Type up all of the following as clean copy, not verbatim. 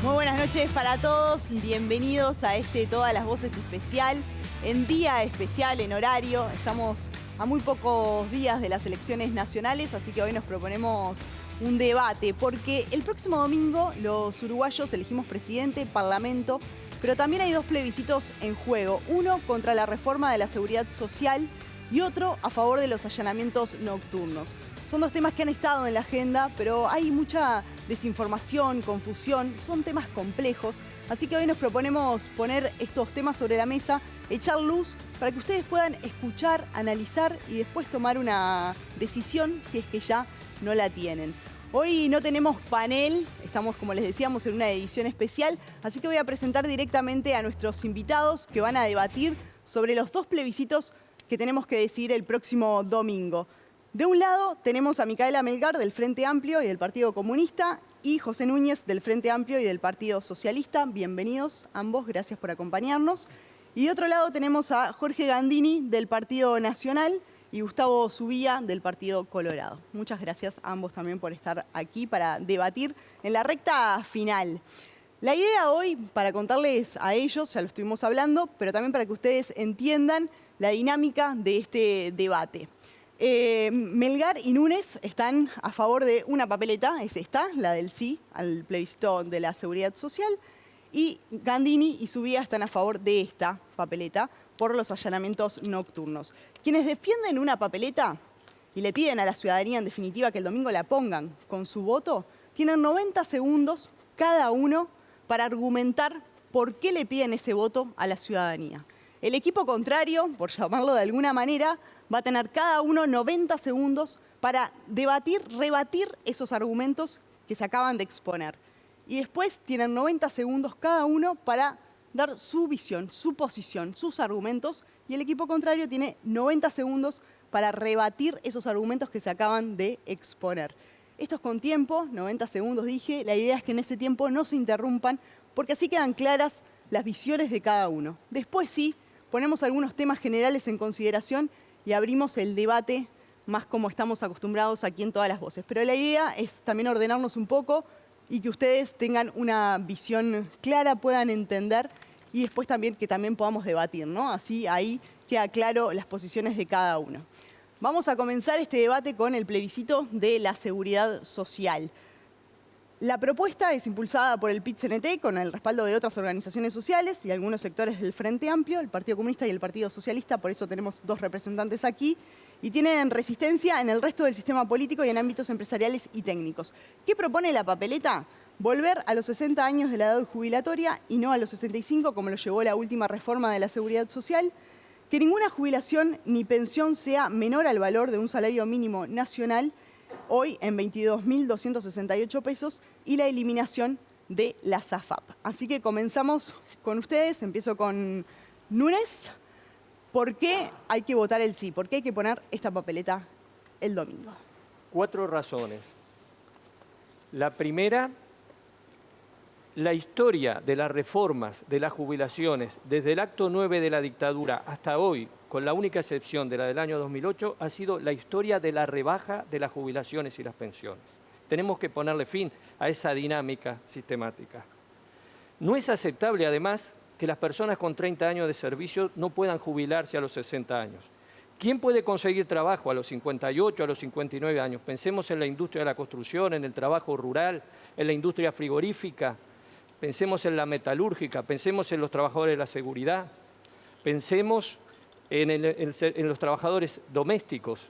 Muy buenas noches para todos, bienvenidos a Todas las Voces especial, en día especial, en horario. Estamos a muy pocos días de las elecciones nacionales, así que hoy nos proponemos un debate, porque el próximo domingo los uruguayos elegimos presidente, parlamento, pero también hay dos plebiscitos en juego, uno contra la reforma de la seguridad social y otro a favor de los allanamientos nocturnos. Son dos temas que han estado en la agenda, pero hay mucha desinformación, confusión, son temas complejos. Así que hoy nos proponemos poner estos temas sobre la mesa, echar luz para que ustedes puedan escuchar, analizar y después tomar una decisión si es que ya no la tienen. Hoy no tenemos panel, estamos, como les decíamos, en una edición especial, así que voy a presentar directamente a nuestros invitados que van a debatir sobre los dos plebiscitos que tenemos que decidir el próximo domingo. De un lado tenemos a Micaela Melgar del Frente Amplio y del Partido Comunista y José Núñez del Frente Amplio y del Partido Socialista. Bienvenidos ambos, gracias por acompañarnos. Y de otro lado tenemos a Jorge Gandini del Partido Nacional y Gustavo Zubía del Partido Colorado. Muchas gracias a ambos también por estar aquí para debatir en la recta final. La idea hoy, para contarles a ellos, ya lo estuvimos hablando, pero también para que ustedes entiendan la dinámica de este debate. Melgar y Núñez están a favor de una papeleta, es esta, la del sí al plebiscito de la seguridad social, y Gandini y Zubía están a favor de esta papeleta por los allanamientos nocturnos. Quienes defienden una papeleta y le piden a la ciudadanía en definitiva que el domingo la pongan con su voto, tienen 90 segundos cada uno para argumentar por qué le piden ese voto a la ciudadanía. El equipo contrario, por llamarlo de alguna manera, va a tener cada uno 90 segundos para debatir, rebatir esos argumentos que se acaban de exponer. Y después tienen 90 segundos cada uno para dar su visión, su posición, sus argumentos. Y el equipo contrario tiene 90 segundos para rebatir esos argumentos que se acaban de exponer. Esto es con tiempo, 90 segundos dije. La idea es que en ese tiempo no se interrumpan, porque así quedan claras las visiones de cada uno. Después sí, ponemos algunos temas generales en consideración y abrimos el debate más como estamos acostumbrados aquí en Todas las Voces. Pero la idea es también ordenarnos un poco y que ustedes tengan una visión clara, puedan entender y después también que también podamos debatir, ¿no? Así ahí queda claro las posiciones de cada uno. Vamos a comenzar este debate con el plebiscito de la seguridad social. La propuesta es impulsada por el PIT-CNT con el respaldo de otras organizaciones sociales y algunos sectores del Frente Amplio, el Partido Comunista y el Partido Socialista, por eso tenemos dos representantes aquí, y tienen resistencia en el resto del sistema político y en ámbitos empresariales y técnicos. ¿Qué propone la papeleta? Volver a los 60 años de la edad jubilatoria y no a los 65, como lo llevó la última reforma de la seguridad social, que ninguna jubilación ni pensión sea menor al valor de un salario mínimo nacional, hoy en 22.268 pesos, y la eliminación de la SAFAP. Así que comenzamos con ustedes, empiezo con Núñez. ¿Por qué hay que votar el sí? ¿Por qué hay que poner esta papeleta el domingo? 4 razones. La primera, la historia de las reformas de las jubilaciones desde el acto 9 de la dictadura hasta hoy, con la única excepción de la del año 2008, ha sido la historia de la rebaja de las jubilaciones y las pensiones. Tenemos que ponerle fin a esa dinámica sistemática. No es aceptable, además, que las personas con 30 años de servicio no puedan jubilarse a los 60 años. ¿Quién puede conseguir trabajo a los 58, a los 59 años? Pensemos en la industria de la construcción, en el trabajo rural, en la industria frigorífica, pensemos en la metalúrgica, pensemos en los trabajadores de la seguridad, pensemos en los trabajadores domésticos.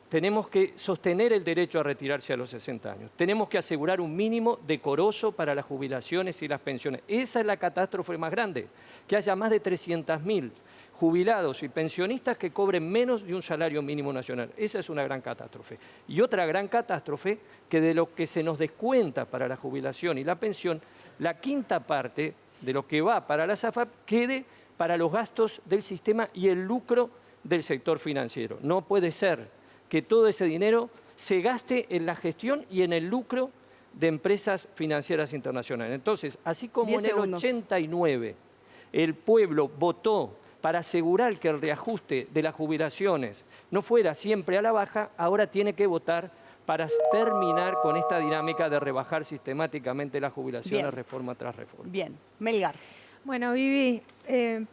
Tenemos que sostener el derecho a retirarse a los 60 años. Tenemos que asegurar un mínimo decoroso para las jubilaciones y las pensiones. Esa es la catástrofe más grande, que haya más de 300.000 jubilados y pensionistas que cobren menos de un salario mínimo nacional. Esa es una gran catástrofe. Y otra gran catástrofe, que de lo que se nos descuenta para la jubilación y la pensión, la quinta parte de lo que va para la SAFAP quede para los gastos del sistema y el lucro del sector financiero. No puede ser que todo ese dinero se gaste en la gestión y en el lucro de empresas financieras internacionales. Entonces, así como en el 89 el pueblo votó para asegurar que el reajuste de las jubilaciones no fuera siempre a la baja, ahora tiene que votar para terminar con esta dinámica de rebajar sistemáticamente las jubilaciones, Bien. reforma tras reforma. Bien, Melgar. Bueno, Vivi,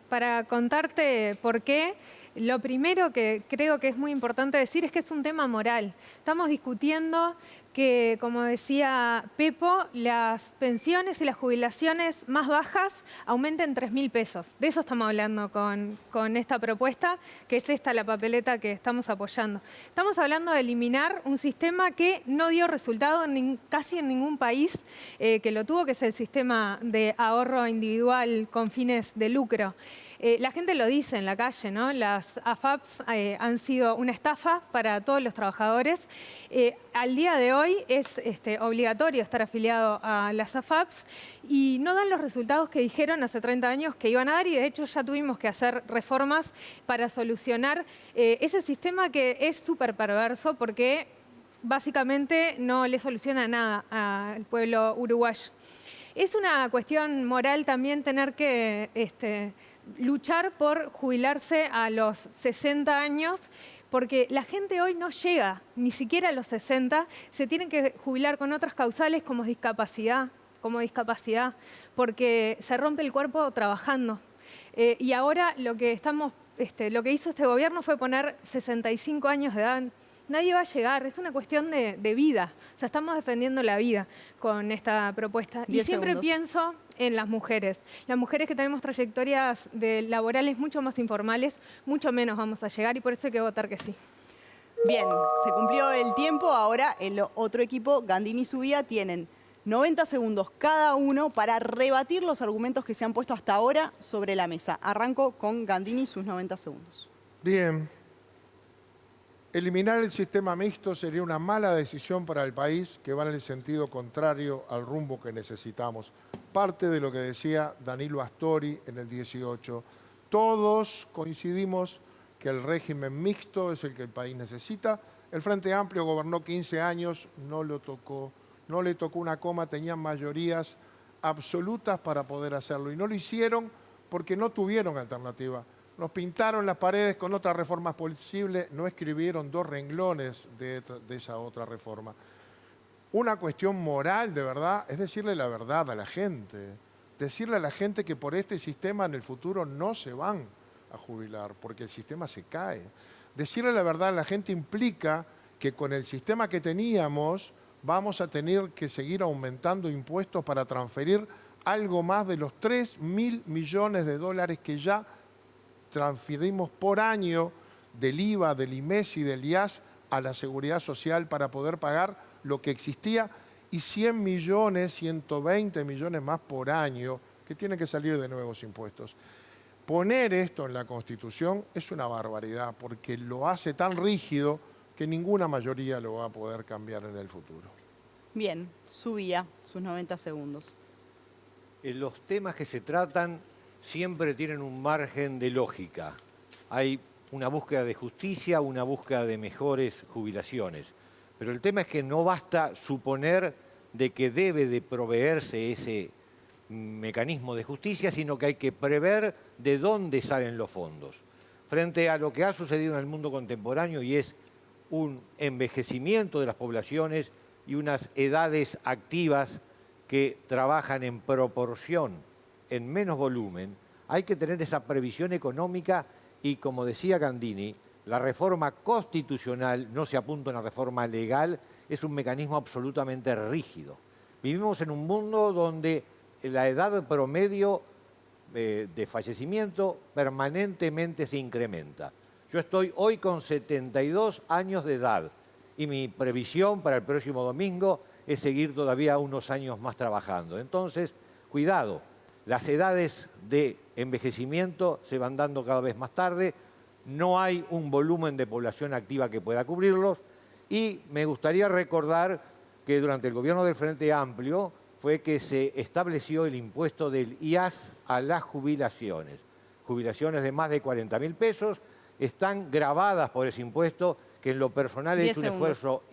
para contarte por qué, lo primero que creo que es muy importante decir es que es un tema moral. Estamos discutiendo que, como decía Pepo, las pensiones y las jubilaciones más bajas aumenten 3.000 pesos. De eso estamos hablando con esta propuesta, que es esta la papeleta que estamos apoyando. Estamos hablando de eliminar un sistema que no dio resultado casi en ningún país que lo tuvo, que es el sistema de ahorro individual con fines de lucro. La gente lo dice en la calle, ¿no? Las AFAPs han sido una estafa para todos los trabajadores. Al día de hoy es obligatorio estar afiliado a las AFAPs y no dan los resultados que dijeron hace 30 años que iban a dar, y de hecho ya tuvimos que hacer reformas para solucionar ese sistema que es súper perverso porque básicamente no le soluciona nada al pueblo uruguayo. Es una cuestión moral también tener que luchar por jubilarse a los 60 años, porque la gente hoy no llega ni siquiera a los 60, se tienen que jubilar con otras causales como discapacidad, porque se rompe el cuerpo trabajando. Y ahora lo que hizo este gobierno fue poner 65 años de edad. Nadie va a llegar, es una cuestión de vida. O sea, estamos defendiendo la vida con esta propuesta. Y siempre pienso en las mujeres. Las mujeres que tenemos trayectorias laborales mucho más informales, mucho menos vamos a llegar, y por eso hay que votar que sí. Bien, se cumplió el tiempo. Ahora el otro equipo, Gandini y Subía, tienen 90 segundos cada uno para rebatir los argumentos que se han puesto hasta ahora sobre la mesa. Arranco con Gandini, sus 90 segundos. Bien. Eliminar el sistema mixto sería una mala decisión para el país que va en el sentido contrario al rumbo que necesitamos. Parte de lo que decía Danilo Astori en el 18. Todos coincidimos que el régimen mixto es el que el país necesita. El Frente Amplio gobernó 15 años, no le tocó una coma, tenían mayorías absolutas para poder hacerlo. Y no lo hicieron porque no tuvieron alternativa. Nos pintaron las paredes con otras reformas posibles, no escribieron 2 renglones de esa otra reforma. Una cuestión moral, de verdad, es decirle la verdad a la gente. Decirle a la gente que por este sistema en el futuro no se van a jubilar, porque el sistema se cae. Decirle la verdad a la gente implica que con el sistema que teníamos vamos a tener que seguir aumentando impuestos para transferir algo más de los 3.000 millones de dólares que ya transferimos por año del IVA, del IMES y del IAS a la Seguridad Social para poder pagar lo que existía, y 100 millones, 120 millones más por año que tienen que salir de nuevos impuestos. Poner esto en la Constitución es una barbaridad porque lo hace tan rígido que ninguna mayoría lo va a poder cambiar en el futuro. Bien, Subía, sus 90 segundos. Los temas que se tratan siempre tienen un margen de lógica. Hay una búsqueda de justicia, una búsqueda de mejores jubilaciones. Pero el tema es que no basta suponer de que debe de proveerse ese mecanismo de justicia, sino que hay que prever de dónde salen los fondos. Frente a lo que ha sucedido en el mundo contemporáneo, y es un envejecimiento de las poblaciones y unas edades activas que trabajan en proporción, en menos volumen, hay que tener esa previsión económica y, como decía Gandini, la reforma constitucional no se apunta a una reforma legal, es un mecanismo absolutamente rígido. Vivimos en un mundo donde la edad promedio de fallecimiento permanentemente se incrementa. Yo estoy hoy con 72 años de edad y mi previsión para el próximo domingo es seguir todavía unos años más trabajando. Entonces, cuidado. Las edades de envejecimiento se van dando cada vez más tarde, no hay un volumen de población activa que pueda cubrirlos, y me gustaría recordar que durante el gobierno del Frente Amplio fue que se estableció el impuesto del IAS a las jubilaciones. Jubilaciones de más de 40.000 pesos están gravadas por ese impuesto, que en lo personal es un esfuerzo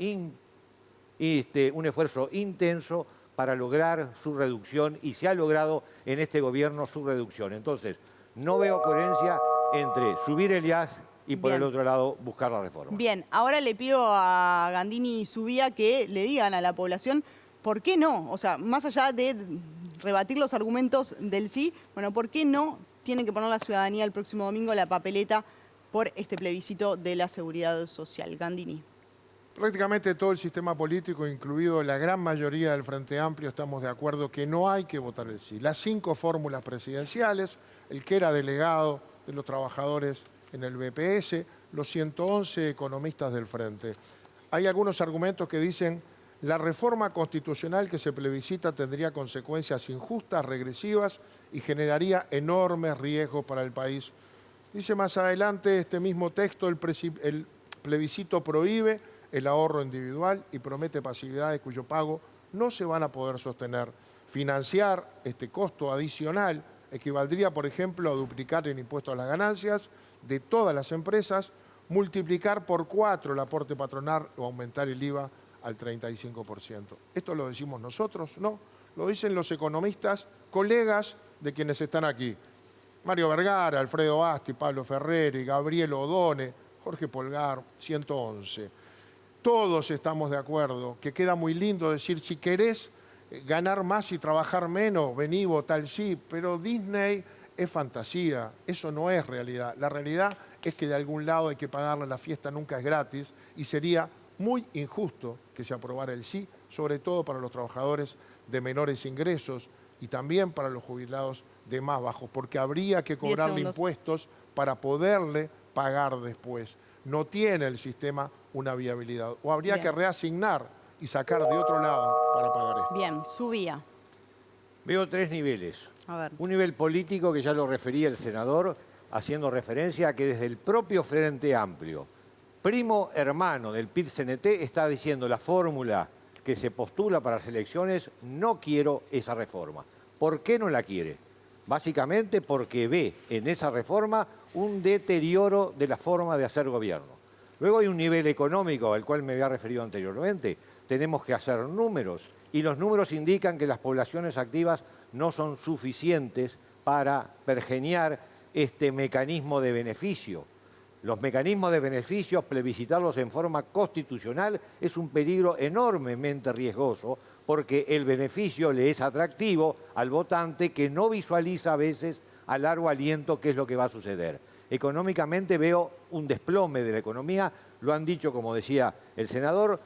intenso para lograr su reducción, y se ha logrado en este gobierno su reducción. Entonces, no veo coherencia entre subir el IAS y por Bien. el otro lado buscar la reforma. Bien, ahora le pido a Gandini y Subía que le digan a la población por qué no. O sea, más allá de rebatir los argumentos del sí, bueno, ¿por qué no tiene que poner la ciudadanía el próximo domingo la papeleta por este plebiscito de la seguridad social? Gandini. Prácticamente todo el sistema político, incluido la gran mayoría del Frente Amplio, estamos de acuerdo que no hay que votar el sí. Las 5 fórmulas presidenciales, el que era delegado de los trabajadores en el BPS, los 111 economistas del Frente. Hay algunos argumentos que dicen la reforma constitucional que se plebiscita tendría consecuencias injustas, regresivas y generaría enormes riesgos para el país. Dice más adelante este mismo texto, el plebiscito prohíbe el ahorro individual y promete pasividades cuyo pago no se van a poder sostener. Financiar este costo adicional equivaldría, por ejemplo, a duplicar el impuesto a las ganancias de todas las empresas, multiplicar por 4 el aporte patronal o aumentar el IVA al 35%. ¿Esto lo decimos nosotros? No, lo dicen los economistas, colegas de quienes están aquí. Mario Vergara, Alfredo Asti, Pablo Ferreri, Gabriel Odone, Jorge Polgar, 111. Todos estamos de acuerdo que queda muy lindo decir, si querés ganar más y trabajar menos, vení, votá el sí, pero Disney es fantasía, eso no es realidad. La realidad es que de algún lado hay que pagarle, la fiesta nunca es gratis y sería muy injusto que se aprobara el sí, sobre todo para los trabajadores de menores ingresos y también para los jubilados de más bajos, porque habría que cobrarle impuestos para poderle pagar después. No tiene el sistema una viabilidad. O habría que reasignar y sacar de otro lado para pagar esto. Bien, Subía. Veo 3 niveles. A ver. Un nivel político que ya lo refería el senador, haciendo referencia a que desde el propio Frente Amplio, primo hermano del PIT-CNT, está diciendo la fórmula que se postula para las elecciones, no quiero esa reforma. ¿Por qué no la quiere? Básicamente porque ve en esa reforma un deterioro de la forma de hacer gobierno. Luego hay un nivel económico al cual me había referido anteriormente. Tenemos que hacer números y los números indican que las poblaciones activas no son suficientes para pergeñar este mecanismo de beneficio. Los mecanismos de beneficio, plebiscitarlos en forma constitucional, es un peligro enormemente riesgoso porque el beneficio le es atractivo al votante que no visualiza a veces a largo aliento qué es lo que va a suceder. Económicamente veo un desplome de la economía, lo han dicho, como decía el senador,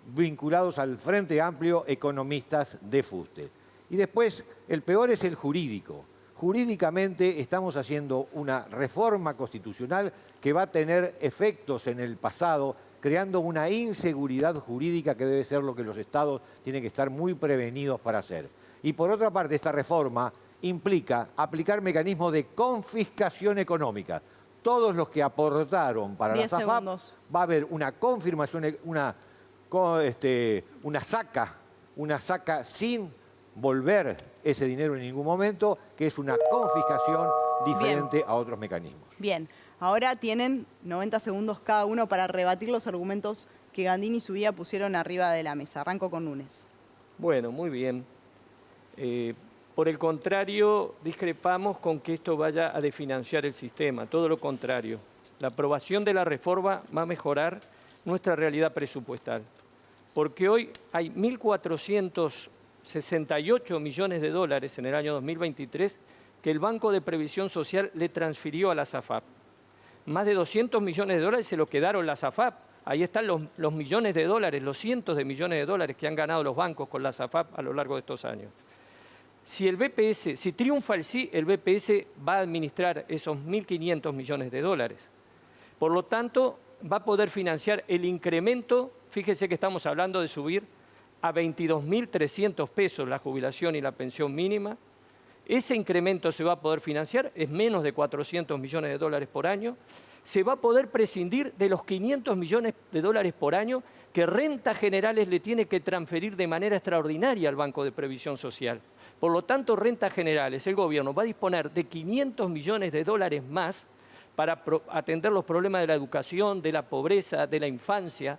vinculados al Frente Amplio, economistas de fuste. Y después, el peor es el jurídico. Jurídicamente estamos haciendo una reforma constitucional que va a tener efectos en el pasado, creando una inseguridad jurídica que debe ser lo que los estados tienen que estar muy prevenidos para hacer. Y por otra parte, esta reforma implica aplicar mecanismos de confiscación económica. Todos los que aportaron para la SAFAP, va a haber una confirmación, una saca sin volver ese dinero en ningún momento, que es una confiscación diferente a otros mecanismos. Bien, ahora tienen 90 segundos cada uno para rebatir los argumentos que Gandini y Subía pusieron arriba de la mesa. Arranco con Núñez. Bueno, muy bien. Por el contrario, discrepamos con que esto vaya a desfinanciar el sistema, todo lo contrario. La aprobación de la reforma va a mejorar nuestra realidad presupuestal, porque hoy hay 1.468 millones de dólares en el año 2023 que el Banco de Previsión Social le transfirió a la SAFAP. Más de 200 millones de dólares se lo quedaron la SAFAP. Ahí están los millones de dólares, los cientos de millones de dólares que han ganado los bancos con la SAFAP a lo largo de estos años. Si triunfa el sí, el BPS va a administrar esos 1.500 millones de dólares. Por lo tanto, va a poder financiar el incremento, fíjese que estamos hablando de subir a 22.300 pesos la jubilación y la pensión mínima. Ese incremento se va a poder financiar, es menos de 400 millones de dólares por año. Se va a poder prescindir de los 500 millones de dólares por año que Rentas Generales le tiene que transferir de manera extraordinaria al Banco de Previsión Social. Por lo tanto, Rentas Generales, el gobierno va a disponer de 500 millones de dólares más para atender los problemas de la educación, de la pobreza, de la infancia,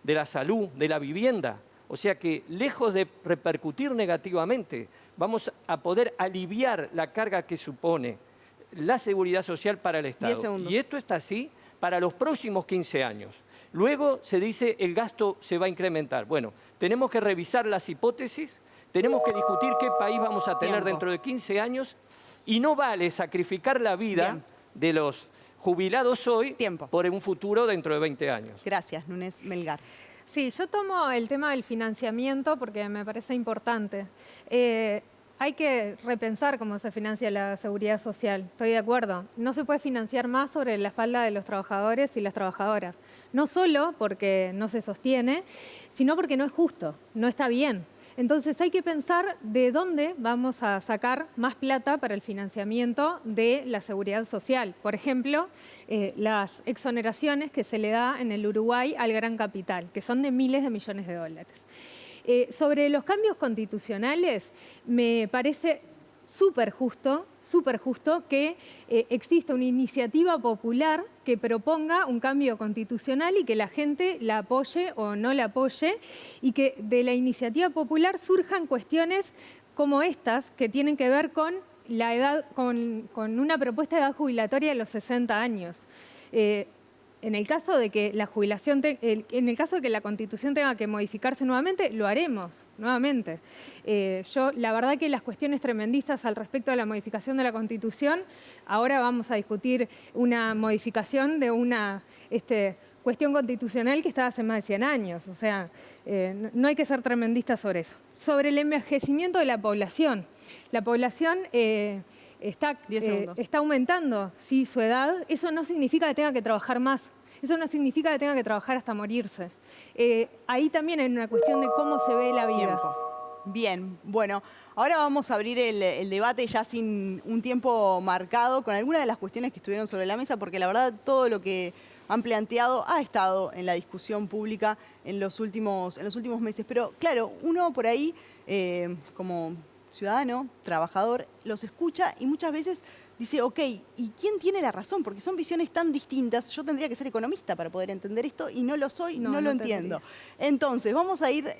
de la salud, de la vivienda. O sea que, lejos de repercutir negativamente, vamos a poder aliviar la carga que supone la seguridad social para el 10 Estado. segundos. Y esto está así para los próximos 15 años. Luego se dice el gasto se va a incrementar. Bueno, tenemos que revisar las hipótesis, tenemos que discutir qué país vamos a tener Tiempo. dentro de 15 años y no vale sacrificar la vida Bien. de los jubilados hoy Tiempo. por un futuro dentro de 20 años. Gracias, Núñez Melgar. Sí, yo tomo el tema del financiamiento porque me parece importante. Hay que repensar cómo se financia la seguridad social, estoy de acuerdo. No se puede financiar más sobre la espalda de los trabajadores y las trabajadoras. No solo porque no se sostiene, sino porque no es justo, no está bien. Entonces hay que pensar de dónde vamos a sacar más plata para el financiamiento de la seguridad social. Por ejemplo, las exoneraciones que se le da en el Uruguay al gran capital, que son de miles de millones de dólares. Sobre los cambios constitucionales, me parece súper justo que exista una iniciativa popular que proponga un cambio constitucional y que la gente la apoye o no la apoye y que de la iniciativa popular surjan cuestiones como estas que tienen que ver con la edad, con una propuesta de edad jubilatoria de los 60 años. En el caso de que la jubilación, en el caso de que la Constitución tenga que modificarse nuevamente, lo haremos nuevamente. Yo, la verdad que las cuestiones tremendistas al respecto de la modificación de la Constitución, ahora vamos a discutir una modificación de una cuestión constitucional que está hace más de 100 años. O sea, no hay que ser tremendista sobre eso. Sobre el envejecimiento de la población. La población está aumentando, sí, su edad. Eso no significa que tenga que trabajar más. Eso no significa que tenga que trabajar hasta morirse. Ahí también hay una cuestión de cómo se ve la vida. Tiempo. Bien, bueno, ahora vamos a abrir el debate ya sin un tiempo marcado con algunas de las cuestiones que estuvieron sobre la mesa, porque la verdad todo lo que han planteado ha estado en la discusión pública en los últimos meses. Pero claro, uno por ahí, como ciudadano, trabajador, los escucha y muchas veces dice, ok, ¿y quién tiene la razón? Porque son visiones tan distintas. Yo tendría que ser economista para poder entender esto y no lo soy, no lo entiendo. Entonces, vamos a ir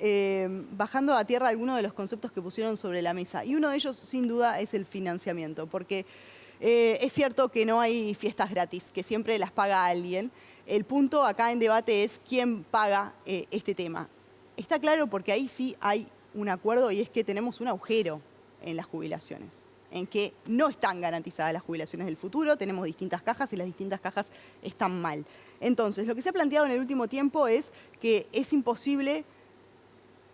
bajando a tierra algunos de los conceptos que pusieron sobre la mesa. Y uno de ellos, sin duda, es el financiamiento. Porque es cierto que no hay fiestas gratis, que siempre las paga alguien. El punto acá en debate es quién paga este tema. Está claro porque ahí sí hay un acuerdo y es que tenemos un agujero en las jubilaciones, en que no están garantizadas las jubilaciones del futuro, tenemos distintas cajas y las distintas cajas están mal. Entonces, lo que se ha planteado en el último tiempo es que es imposible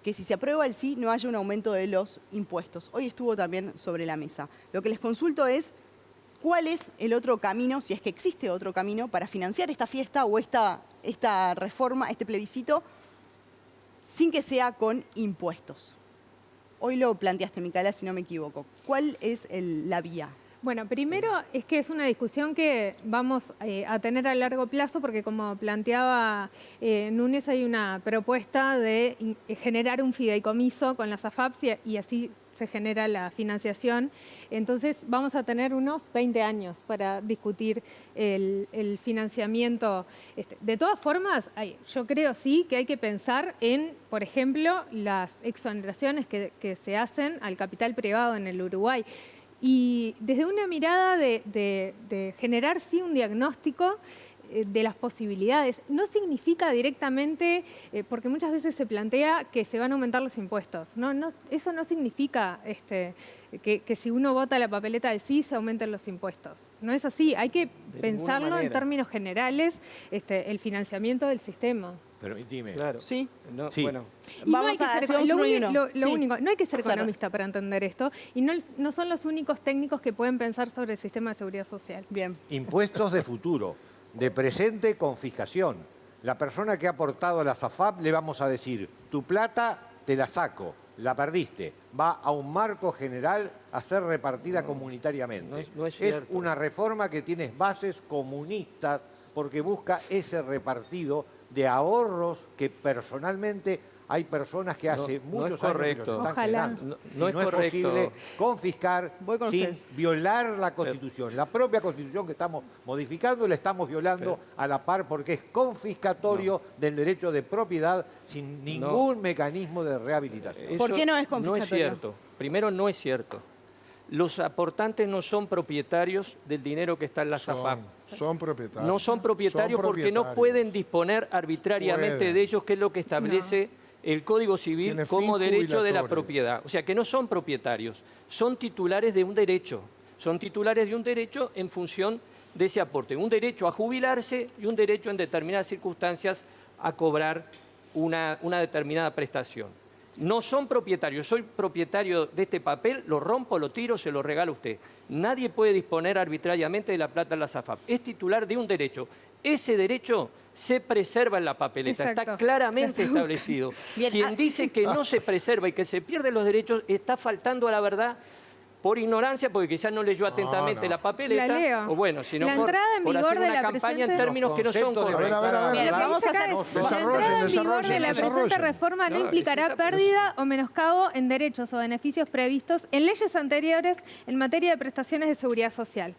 que si se aprueba el sí no haya un aumento de los impuestos. Hoy estuvo también sobre la mesa. Lo que les consulto es cuál es el otro camino, si es que existe otro camino, para financiar esta fiesta o esta reforma, este plebiscito, sin que sea con impuestos. Hoy lo planteaste, Micaela, si no me equivoco. ¿Cuál es la vía? Bueno, primero es que es una discusión que vamos a tener a largo plazo porque como planteaba Núñez, hay una propuesta de generar un fideicomiso con las AFAPs y así se genera la financiación. Entonces vamos a tener unos 20 años para discutir el financiamiento. De todas formas, yo creo sí que hay que pensar en, por ejemplo, las exoneraciones que se hacen al capital privado en el Uruguay. Y desde una mirada de generar sí un diagnóstico de las posibilidades. No significa directamente, porque muchas veces se plantea que se van a aumentar los impuestos. Eso no significa que si uno vota la papeleta del sí se aumenten los impuestos. No es así. Hay que pensarlo en términos generales, el financiamiento del sistema. Permitime. Claro. Sí. No, Sí. Bueno, Y no Vamos hay que a ser, hacemos lo uno y único, uno. lo Sí. único, no hay que ser Cerra. economista para entender esto y no son los únicos técnicos que pueden pensar sobre el sistema de seguridad social. Bien. Impuestos de futuro, de presente, confiscación. La persona que ha aportado a la SAFAP le vamos a decir, tu plata te la saco, la perdiste. Va a un marco general a ser repartida comunitariamente. no es Es cierto. una reforma que tiene bases comunistas porque busca ese repartido de ahorros que personalmente hay personas que hace no muchos es años que correcto. los están Ojalá. generando. No Y es no es correcto. posible confiscar Voy con sin ustedes. violar la Constitución. La propia Constitución que estamos modificando la estamos violando a la par porque es confiscatorio del derecho de propiedad sin ningún mecanismo de rehabilitación. ¿Por Eso qué no es No es confiscatorio? cierto. Primero, no es cierto. Los aportantes no son propietarios del dinero que está en la SAFAP. Son propietarios. No son propietarios porque no pueden disponer arbitrariamente de ellos, que es lo que establece el Código Civil Tiene como fin derecho de la jubilatorio. propiedad. O sea que no son propietarios, son titulares de un derecho. Son titulares de un derecho en función de ese aporte. Un derecho a jubilarse y un derecho en determinadas circunstancias a cobrar una determinada prestación. No son propietarios. Soy propietario de este papel, lo rompo, lo tiro, se lo regalo a usted. Nadie puede disponer arbitrariamente de la plata en la SAFAP. Es titular de un derecho. Ese derecho se preserva en la papeleta. Exacto. Está claramente establecido. Bien, Quien dice que no se preserva y que se pierden los derechos está faltando a la verdad por ignorancia, porque quizás no leyó atentamente la papeleta. La leo. O bueno, sino La por entrada en por vigor hacer de una la campaña en presente- términos que no son Concepto de correctos. A ver, Bien, lo que vamos a hacer La Desarrollen, entrada en vigor de la desarrollen. presente reforma no No, implicará es esa pérdida o menoscabo en derechos o beneficios previstos en leyes anteriores en materia de prestaciones de seguridad social.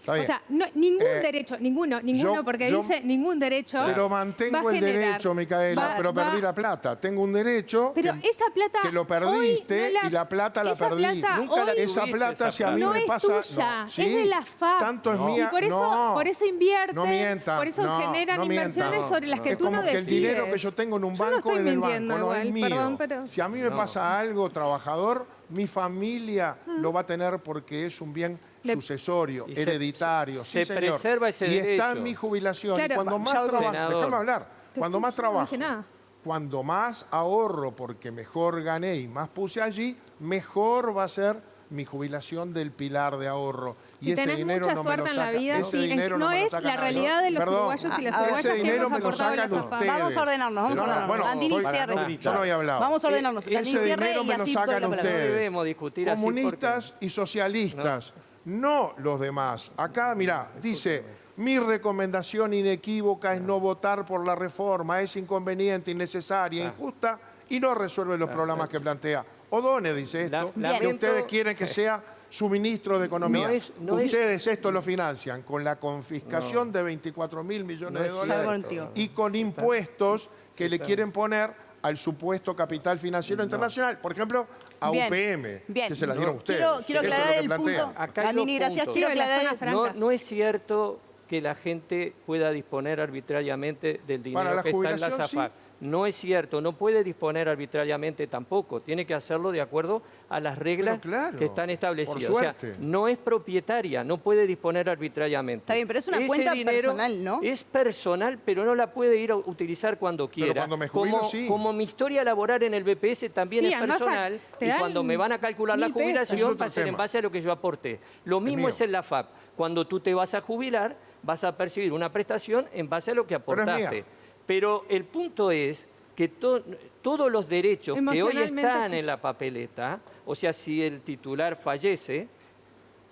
Está O bien. sea, ningún derecho, ninguno, porque yo- dice ningún derecho. Pero va mantengo a el generar- derecho, Micaela, pero perdí la plata. Tengo un derecho Pero esa plata que lo hoy perdiste no y la plata la esa perdí. plata Nunca la hoy tuviste Esa plata, si a mí no me es pasa... tuya, no, ¿sí? es de la FAP. Tanto es mía. Y por eso, no, por eso invierte, no mientan, por eso no, generan no mientan. inversiones sobre las que Es tú como no que el decides. dinero que yo tengo en un Yo no banco estoy es del mintiendo banco, no es igual, mío. perdón, pero- Si a mí me pasa algo, trabajador, mi familia lo va a tener porque es un bien sucesorio, Y se- hereditario. se sí, señor. preserva ese y está derecho. en mi jubilación. Claro, y cuando ya más usted- trabajo, Senador. déjame hablar, cuando más No trabajo, dije nada. cuando más ahorro porque mejor gané y más puse allí, mejor va a ser mi jubilación del pilar de ahorro. Si y ese tenés dinero mucha no me suerte lo en la saca. vida, ese sí, dinero no me lo es saca la nadie. realidad de los Perdón, uruguayos y las a ver, uruguayas ese que dinero hemos me lo aportado a la sacan SAFAP. ustedes. Vamos a ordenarnos, vamos a Pero, ordenarnos. bueno, Andini, para cierre. no gritar. Yo no había hablado. Vamos a ordenarnos. Ese Andini, cierre dinero y me lo así sacan doy la palabra. ustedes. No debemos discutir así Comunistas y socialistas, no los demás. Acá, mirá, dice, mi recomendación inequívoca es no votar por la reforma, es inconveniente, innecesaria, injusta y no resuelve los problemas que plantea. O'Donnell dice esto, que Lamento- ustedes quieren que sea su ministro de Economía. No es- Ustedes esto lo financian con la confiscación de 24.000 millones No de es dólares cierto. y con impuestos que le quieren poner al supuesto capital financiero internacional. Por ejemplo, a Bien, UPM, bien. que se las dieron ustedes. Quiero Eso es lo aclarar que el plantean. punto. Acá hay Andini, dos gracias. puntos. Quiero Sí, de la aclarar zona el... franca. No es cierto que la gente pueda disponer arbitrariamente del dinero Para la que está en la jubilación, SAFAP. No es cierto, no puede disponer arbitrariamente tampoco. Tiene que hacerlo de acuerdo a las reglas Pero claro, que están establecidas. por O sea, suerte. no es propietaria, no puede disponer arbitrariamente. Está bien, pero es una Ese cuenta dinero personal, ¿no? Es personal, pero no la puede ir a utilizar cuando quiera. cuando me jubilo, como, sí. como mi historia laboral en el BPS también Sí, es además, personal, te y dan cuando me van a calcular la 1.000 pesos. Es jubilación otro va a ser en tema. base a lo que yo aporté. Lo mismo mío. es en la FAP. Cuando tú te vas a jubilar, vas a percibir una prestación en base a lo que Pero es aportaste. mía. Pero el punto es que todos los derechos que hoy Emocionalmente, están en la papeleta, o sea, si el titular fallece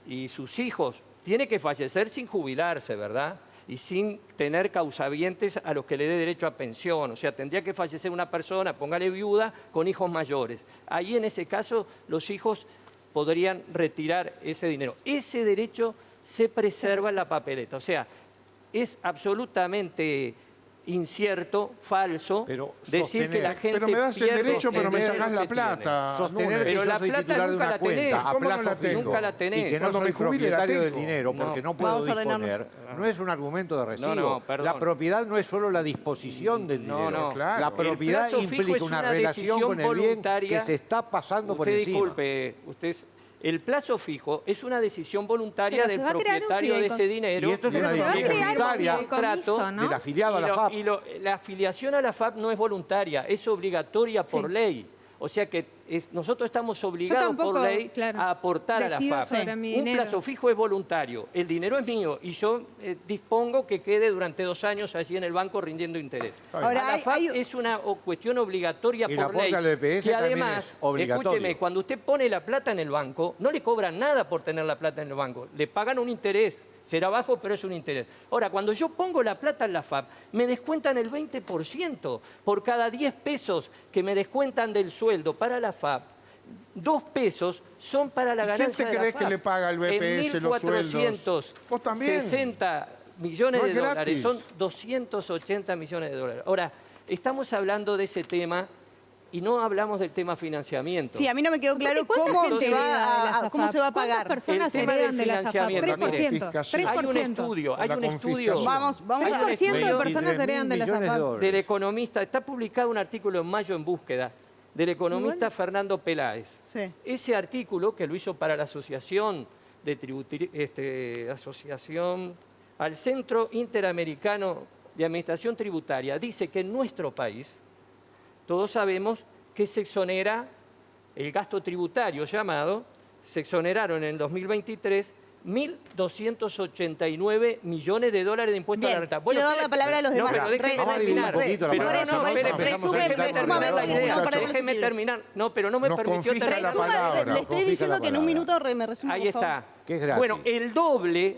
y sus hijos, tiene que fallecer sin jubilarse, ¿verdad? Y sin tener causavientes a los que le dé derecho a pensión. O sea, tendría que fallecer una persona, póngale viuda, con hijos mayores. Ahí en ese caso los hijos podrían retirar ese dinero. Ese derecho se preserva en la papeleta. O sea, es absolutamente incierto, falso, Pero decir que la sostener- gente Pero me das el pierde derecho, pero me el sacás dinero la que tiene. plata. Sostener Núñez. que Pero yo la soy plata titular de nunca una la tenés. cuenta a ¿Cómo no plazo la tengo? fijo Nunca la tenés. y que no Cuando soy me jubile, la propietario del tengo. dinero porque no puedo Vamos a ordenarnos. disponer, no es un argumento de recibo. No, perdón. La propiedad no es solo la disposición del No, dinero. no. Claro. La El propiedad plazo fijo implica es una una relación decisión con el bien voluntaria. que se está pasando por Usted encima. disculpe, el plazo fijo es una decisión voluntaria Pero se del va a crear un propietario de ese dinero. Y esto es una Pero se va a decisión crear un voluntaria fideicomiso, ¿no? del afiliado a la FAP. La afiliación a la FAP no es voluntaria, es obligatoria por Sí. ley. O sea que nosotros estamos obligados tampoco, por ley claro, a aportar a la decido FAP. sobre mi Un dinero. plazo fijo es voluntario, el dinero es mío y yo dispongo que quede durante 2 años allí en el banco rindiendo interés. Ahora, a la FAP hay- es una cuestión obligatoria Y el por aporte ley. al BPS que también además, es obligatorio. escúcheme, cuando usted pone la plata en el banco, no le cobran nada por tener la plata en el banco, le pagan un interés. Será bajo, pero es un interés. Ahora, cuando yo pongo la plata en la FAP, me descuentan el 20% por cada 10 pesos que me descuentan del sueldo para la FAP. 2 pesos son para la ¿Y quién ganancia te de la crees FAP. que le paga al BPS los sueldos? Vos también. 1.460 millones No de es dólares, gratis. son 280 millones de dólares. Ahora, estamos hablando de ese tema y no hablamos del tema financiamiento. Sí, a mí no me quedó claro cómo gente se hereda de la cómo se va a SAFAP? ¿Cuántas pagar. personas El tema heredan del de la SAFAP? financiamiento, 3%. Hay un 3%. estudio, hay La un estudio. confiscación. Vamos Hay un 3% de estudio personas heredan de la 23.000 millones de SAFAP. dólares. del economista, está publicado un artículo en mayo en Búsqueda, del economista Fernando Peláez. Sí. Ese artículo, que lo hizo para la Asociación Asociación al Centro Interamericano de Administración Tributaria, dice que en nuestro país, todos sabemos que se exonera el gasto tributario llamado, se exoneraron en el 2023 1.289 millones de dólares de impuestos a la Bien, renta. quiero dar la palabra a los demás. pero déjeme Vamos a dividir un poquito la palabra. Déjeme terminar. No, pero no me Nos permitió confisca terminar. la palabra. Le estoy diciendo que en un minuto me resuma, Ahí por favor. está. Que es gratis. Bueno, el doble,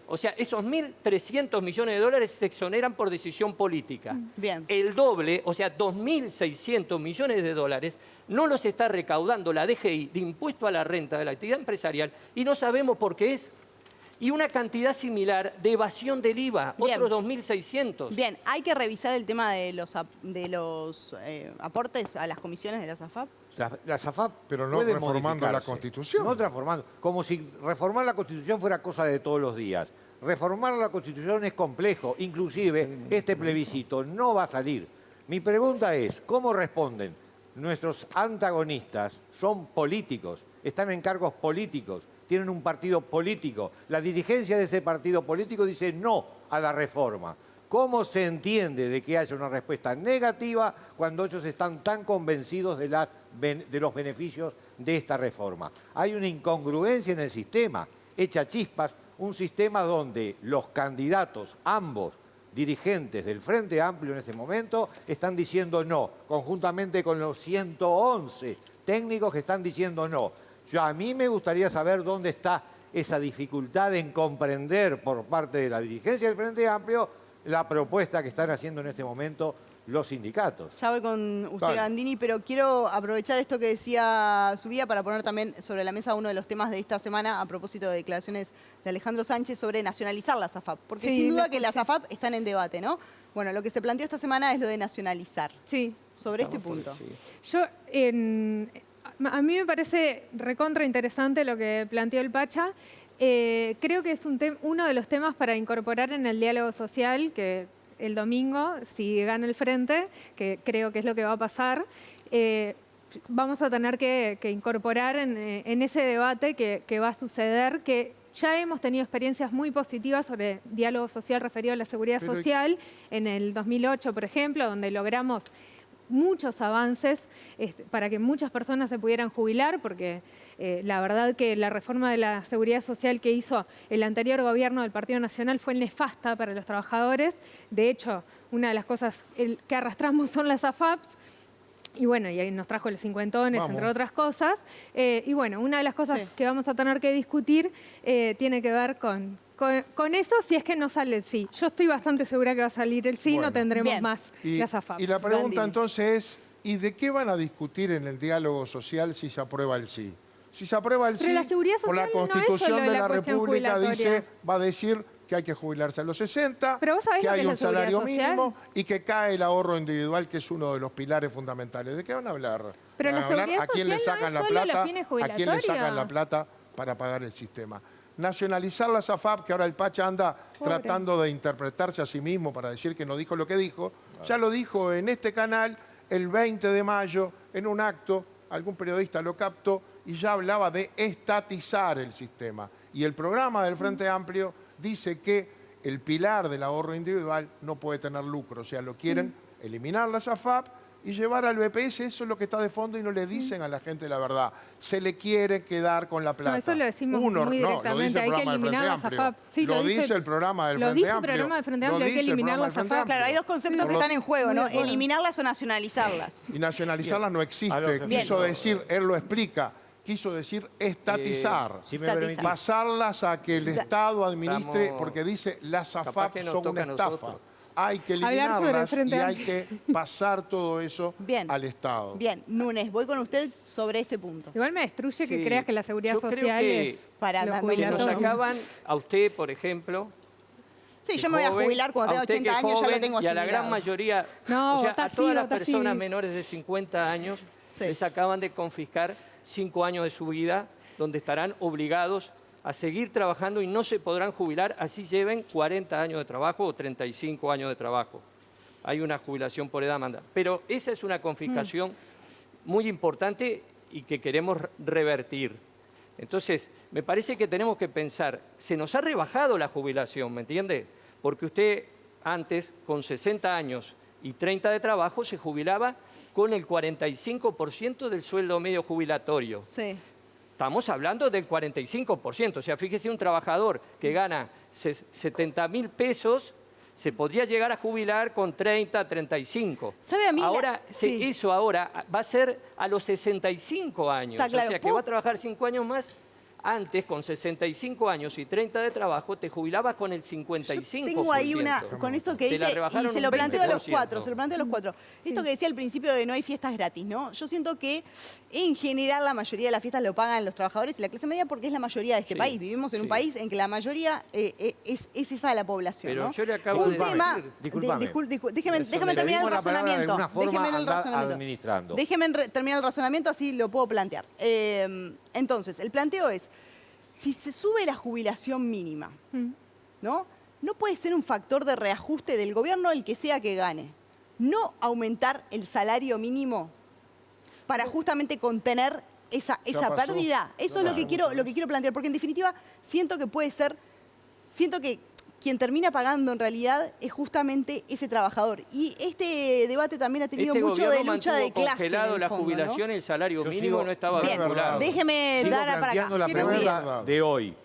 o sea, esos 1.300 millones de dólares se exoneran por decisión política. Bien. El doble, o sea, 2.600 millones de dólares, no los está recaudando la DGI de impuesto a la renta de la actividad empresarial y no sabemos por qué es. Y una cantidad similar de evasión del IVA, Bien. otros 2.600. Bien, hay que revisar el tema de los aportes a las comisiones de la SAFAP. La SAFAP Pero no puede reformando la modificarse. Constitución. No transformando. Como si reformar la Constitución fuera cosa de todos los días. Reformar la Constitución es complejo. Inclusive, este plebiscito no va a salir. Mi pregunta es, ¿cómo responden? Nuestros antagonistas son políticos, están en cargos políticos, tienen un partido político. La dirigencia de ese partido político dice no a la reforma. ¿Cómo se entiende de que haya una respuesta negativa cuando ellos están tan convencidos de los beneficios de esta reforma? Hay una incongruencia en el sistema, echa chispas, un sistema donde los candidatos, ambos dirigentes del Frente Amplio en este momento, están diciendo no, conjuntamente con los 111 técnicos que están diciendo no. A mí me gustaría saber dónde está esa dificultad en comprender por parte de la dirigencia del Frente Amplio la propuesta que están haciendo en este momento los sindicatos. Ya voy con usted, Dale. Gandini, pero quiero aprovechar esto que decía Subía para poner también sobre la mesa uno de los temas de esta semana a propósito de declaraciones de Alejandro Sánchez sobre nacionalizar la SAFAP. Porque Sí, sin lo duda que las escuché. AFAP están en debate, ¿no? Bueno, lo que se planteó esta semana es lo de nacionalizar. Sí. Sobre este punto. Yo, a mí me parece recontra interesante lo que planteó el Pacha. Creo que es uno de los temas para incorporar en el diálogo social, que el domingo, si gana el Frente, que creo que es lo que va a pasar, vamos a tener que incorporar en ese debate que va a suceder, que ya hemos tenido experiencias muy positivas sobre diálogo social referido a la seguridad social, en el 2008, por ejemplo, donde logramos muchos avances para que muchas personas se pudieran jubilar, porque la verdad que la reforma de la seguridad social que hizo el anterior gobierno del Partido Nacional fue nefasta para los trabajadores. De hecho, una de las cosas que arrastramos son las AFAPs. Y bueno, y ahí nos trajo los cincuentones, Vamos. entre otras cosas. Y bueno, una de las cosas Sí. que vamos a tener que discutir tiene que ver con eso, si es que no sale el sí. Yo estoy bastante segura que va a salir el sí, Bueno. no tendremos Bien. más Y, las AFAPs. y la pregunta Gandini. entonces es, ¿y de qué van a discutir en el diálogo social si se aprueba el sí? Si se aprueba el Pero sí, la seguridad por la social no es Constitución solo de la la cuestión República jubilatoria. va a decir que hay que jubilarse a los 60, Pero vos sabés que lo que hay es la un seguridad salario social. mínimo y que cae el ahorro individual, que es uno de los pilares fundamentales. ¿De qué van a hablar? Pero ¿Van la a hablar seguridad a quién le social no sacan es la solo los plata? fines ¿A quién le sacan jubilatorios? la plata para pagar el sistema? Nacionalizar la SAFAP, que ahora el Pacha anda Pobre. tratando de interpretarse a sí mismo para decir que no dijo lo que dijo, ya lo dijo en este canal el 20 de mayo en un acto, algún periodista lo captó y ya hablaba de estatizar el sistema. Y el programa del Frente Amplio dice que el pilar del ahorro individual no puede tener lucro, o sea, lo quieren eliminar la SAFAP y llevar al BPS, eso es lo que está de fondo y no le dicen a la gente la verdad. Se le quiere quedar con la plata. eso lo decimos muy no, lo directamente, dice el hay que programa del eliminar Frente las Amplio. AFAP. Sí, lo dice el programa del lo Frente dice el Amplio. programa del Frente Lo Amplio, hay que dice el eliminar programa las del Frente AFAP. Claro, hay dos conceptos que están en juego, ¿no? Muy de acuerdo. Eliminarlas o nacionalizarlas. Y nacionalizarlas no A existe. los Bien. Quiso decir, él lo explica, quiso decir estatizar. Si me Estatizar. permitís, Pasarlas a que el Estado administre, Estamos- porque dice las Capaz AFAP que nos son toca una a estafa. nosotros. Hay que Hablar sobre el eliminarlas y Frente hay Amplio. que pasar todo eso Bien. al Estado. Bien, Núñez, voy con usted sobre este punto. Igual me destruye que Sí, creas que la seguridad yo creo social que- es Para lo tanto Que nos jubilatorio. jubilatorio. sacaban a usted, por ejemplo, Sí, que yo me voy a joven, jubilar cuando tenga usted que 80 años, ya lo joven, tengo y a la gran asimilado. mayoría, No, o sea, vota a sí, todas las vota sí. personas menores de 50 años Sí. les acaban de confiscar 5 años de su vida, donde estarán obligados a seguir trabajando y no se podrán jubilar, así lleven 40 años de trabajo o 35 años de trabajo. Hay una jubilación por edad manda. Pero esa es una confiscación muy importante y que queremos revertir. Entonces, me parece que tenemos que pensar, se nos ha rebajado la jubilación, ¿me entiende? Porque usted antes, con 60 años y 30 de trabajo, se jubilaba con el 45% del sueldo medio jubilatorio. Sí. Estamos hablando del 45%. O sea, fíjese, un trabajador que gana 70.000 pesos se podría llegar a jubilar con 30, 35. ¿Sabe a mí? Ahora, Sí. eso ahora va a ser a los 65 años. Está claro. O sea, que va a trabajar 5 años más. Antes, con 65 años y 30 de trabajo, te jubilabas con el 55%. Tengo ahí una, con esto que Te la dice, y rebajaron se un lo planteo a los 20%. cuatro, se lo planteo a los cuatro. Esto que decía al principio de no hay fiestas gratis, ¿no? Yo siento que en general la mayoría de las fiestas lo pagan los trabajadores y la clase media porque es la mayoría de este Sí, país. Vivimos en un sí. país en que la mayoría es esa la población, Pero ¿no? yo le acabo un de tema, decir- Disculpame. déjeme terminar el Dimos la palabra de razonamiento. alguna forma, Déjeme el anda razonamiento. administrando. Déjeme terminar el razonamiento, así lo puedo plantear. Entonces, el planteo es, si se sube la jubilación mínima, ¿no? No puede ser un factor de reajuste del gobierno el que sea que gane. No aumentar el salario mínimo para justamente contener esa pasó. pérdida. Eso es lo que quiero plantear, porque en definitiva siento que puede ser, siento que quien termina pagando en realidad es justamente ese trabajador. Y este debate también ha tenido Este mucho gobierno de lucha de mantuvo clase. congelado en el la fondo, jubilación, ¿no? el salario Yo mínimo sigo- no estaba Bien, vinculado. déjeme Sigo dar para acá. planteando la Quiero pregunta ir. de hoy.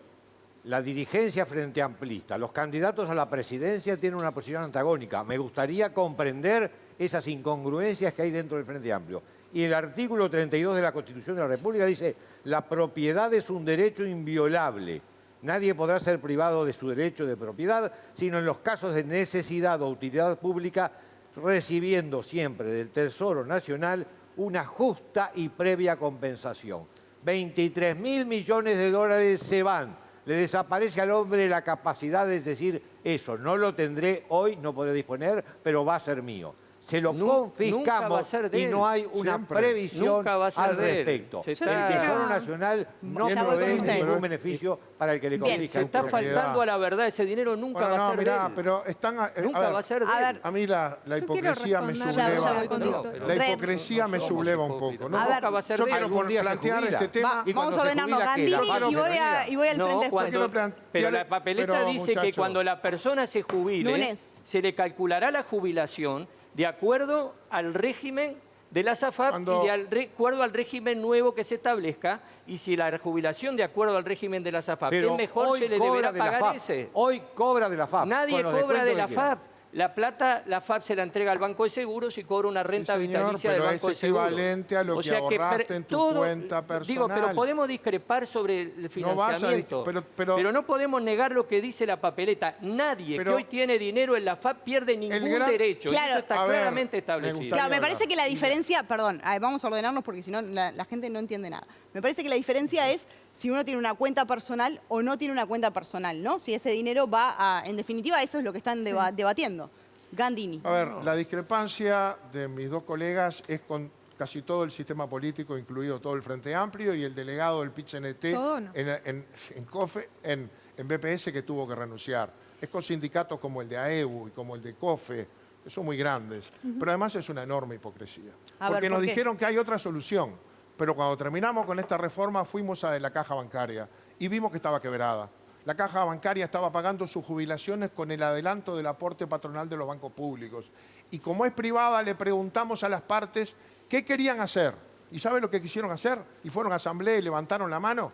La dirigencia frente amplista, los candidatos a la presidencia tienen una posición antagónica. Me gustaría comprender esas incongruencias que hay dentro del Frente Amplio. Y el artículo 32 de la Constitución de la República dice: la propiedad es un derecho inviolable. Nadie podrá ser privado de su derecho de propiedad, sino en los casos de necesidad o utilidad pública, recibiendo siempre del Tesoro Nacional una justa y previa compensación. 23.000 millones de dólares se van. Le desaparece al hombre la capacidad de decir: eso no lo tendré hoy, no podré disponer, pero va a ser mío. Se lo Nunca va a confiscamos ser de y él. no hay una Siempre. previsión Nunca va a ser al de él. respecto. Se El está- Tesoro Nacional no Ya voy con provee ustedes. ningún beneficio para el que le Bien. confisca. Se está propiedad. faltando a la verdad. Ese dinero nunca Bueno, va a no, ser mirá, de él. pero están... Nunca va a ser de a él. ver, A mí la Yo hipocresía me quiero responder. Ya voy subleva. contigo. pero- La Red. hipocresía me No somos subleva un hipócritas. poco. ¿no? A ver, Nunca va a ser Yo de él. quiero Algún día se plantear jubila. este tema. Va, Y vamos cuando a se ordenarnos, jubila, ¿qué? Gandini, ¿La mano y voy al No, frente después. Quiero pero la papeleta pero, dice que muchacho. cuando la persona se jubile, Lunes. se le calculará la jubilación de acuerdo al régimen de la SAFAP Cuando- y de acuerdo al régimen nuevo que se establezca. Y si la jubilación de acuerdo al régimen de la SAFAP Pero es mejor, hoy se le cobra deberá de la pagar FAP. ese. Hoy cobra de la FAP. Nadie con los cobra de descuentos la que quiera. FAP. La plata, la FAP se la entrega al Banco de Seguros y cobra una renta señor, vitalicia del pero Banco es de Seguros. equivalente a lo que ahorraste en tu cuenta Digo, pero personal. podemos discrepar sobre el No vas a financiamiento. pero- no podemos negar lo que dice la papeleta. Nadie Pero- que hoy tiene dinero en la FAP pierde ningún gran- derecho. Y Claro. eso está A ver, claramente me establecido. gustaría- Claro, me hablar. parece que la diferencia, perdón, vamos a ordenarnos porque si no la gente no entiende nada. Me parece que la diferencia es si uno tiene una cuenta personal o no tiene una cuenta personal, ¿no? Si ese dinero va a, en definitiva, eso es lo que están debatiendo. Gandini. A ver, la discrepancia de mis dos colegas es con casi todo el sistema político, incluido todo el Frente Amplio y el delegado del PIT-CNT Todo no. en COFE, en BPS, que tuvo que renunciar. Es con sindicatos como el de AEU y como el de COFE, que son muy grandes. Pero además es una enorme hipocresía. A ver, Porque ¿por nos qué? dijeron que hay otra solución. Pero cuando terminamos con esta reforma fuimos a la caja bancaria y vimos que estaba quebrada. La caja bancaria estaba pagando sus jubilaciones con el adelanto del aporte patronal de los bancos públicos. Y como es privada, le preguntamos a las partes qué querían hacer. ¿Y saben lo que quisieron hacer? Y fueron a asamblea y levantaron la mano.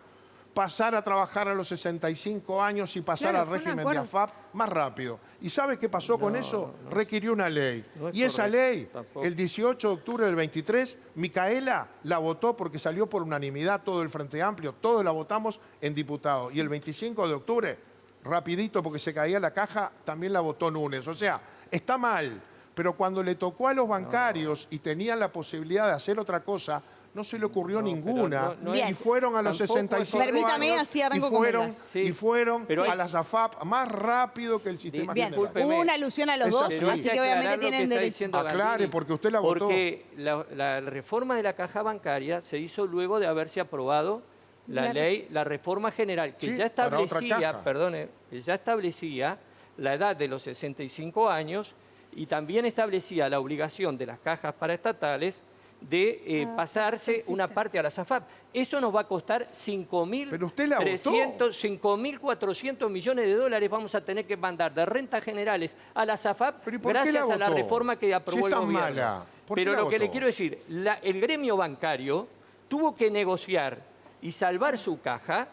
Pasar a trabajar a los 65 años y pasar Claro, al fue un régimen de acuerdo. AFAP más rápido. ¿Y sabe qué pasó con eso? Requirió una ley. No es Y esa correcto, ley, tampoco. el 18 de octubre del 23, Micaela la votó porque salió por unanimidad todo el Frente Amplio. Todos la votamos en diputados. Y el 25 de octubre, rapidito porque se caía la caja, también la votó Núñez. O sea, está mal. Pero cuando le tocó a los bancarios y tenían la posibilidad de hacer otra cosa, no se le ocurrió No, ninguna. pero no es- y fueron a los tampoco es 65 Permítame, años así arranco y con fueron, Melgar. Sí, y fueron pero hay- a las AFAP más rápido que el sistema Bien, general. discúlpeme. hubo una alusión a los Es dos, así. Pero hay así que aclarar obviamente lo que tienen está derecho. diciendo Aclare, Gandini, porque usted la votó. Porque la reforma de la caja bancaria se hizo luego de haberse aprobado la reforma general, que Sí, ya para otra establecía, caja. perdone, que ya establecía la edad de los 65 años y también establecía la obligación de las cajas paraestatales de pasarse una parte a la SAFAP. Eso nos va a costar Pero usted la votó. 5.400 millones de dólares vamos a tener que mandar de rentas generales a la SAFAP ¿Pero y por qué gracias la a la votó? reforma que aprobó Si es el tan gobierno. mala, ¿por qué Pero la lo que le votó? quiero decir, el gremio bancario tuvo que negociar y salvar su caja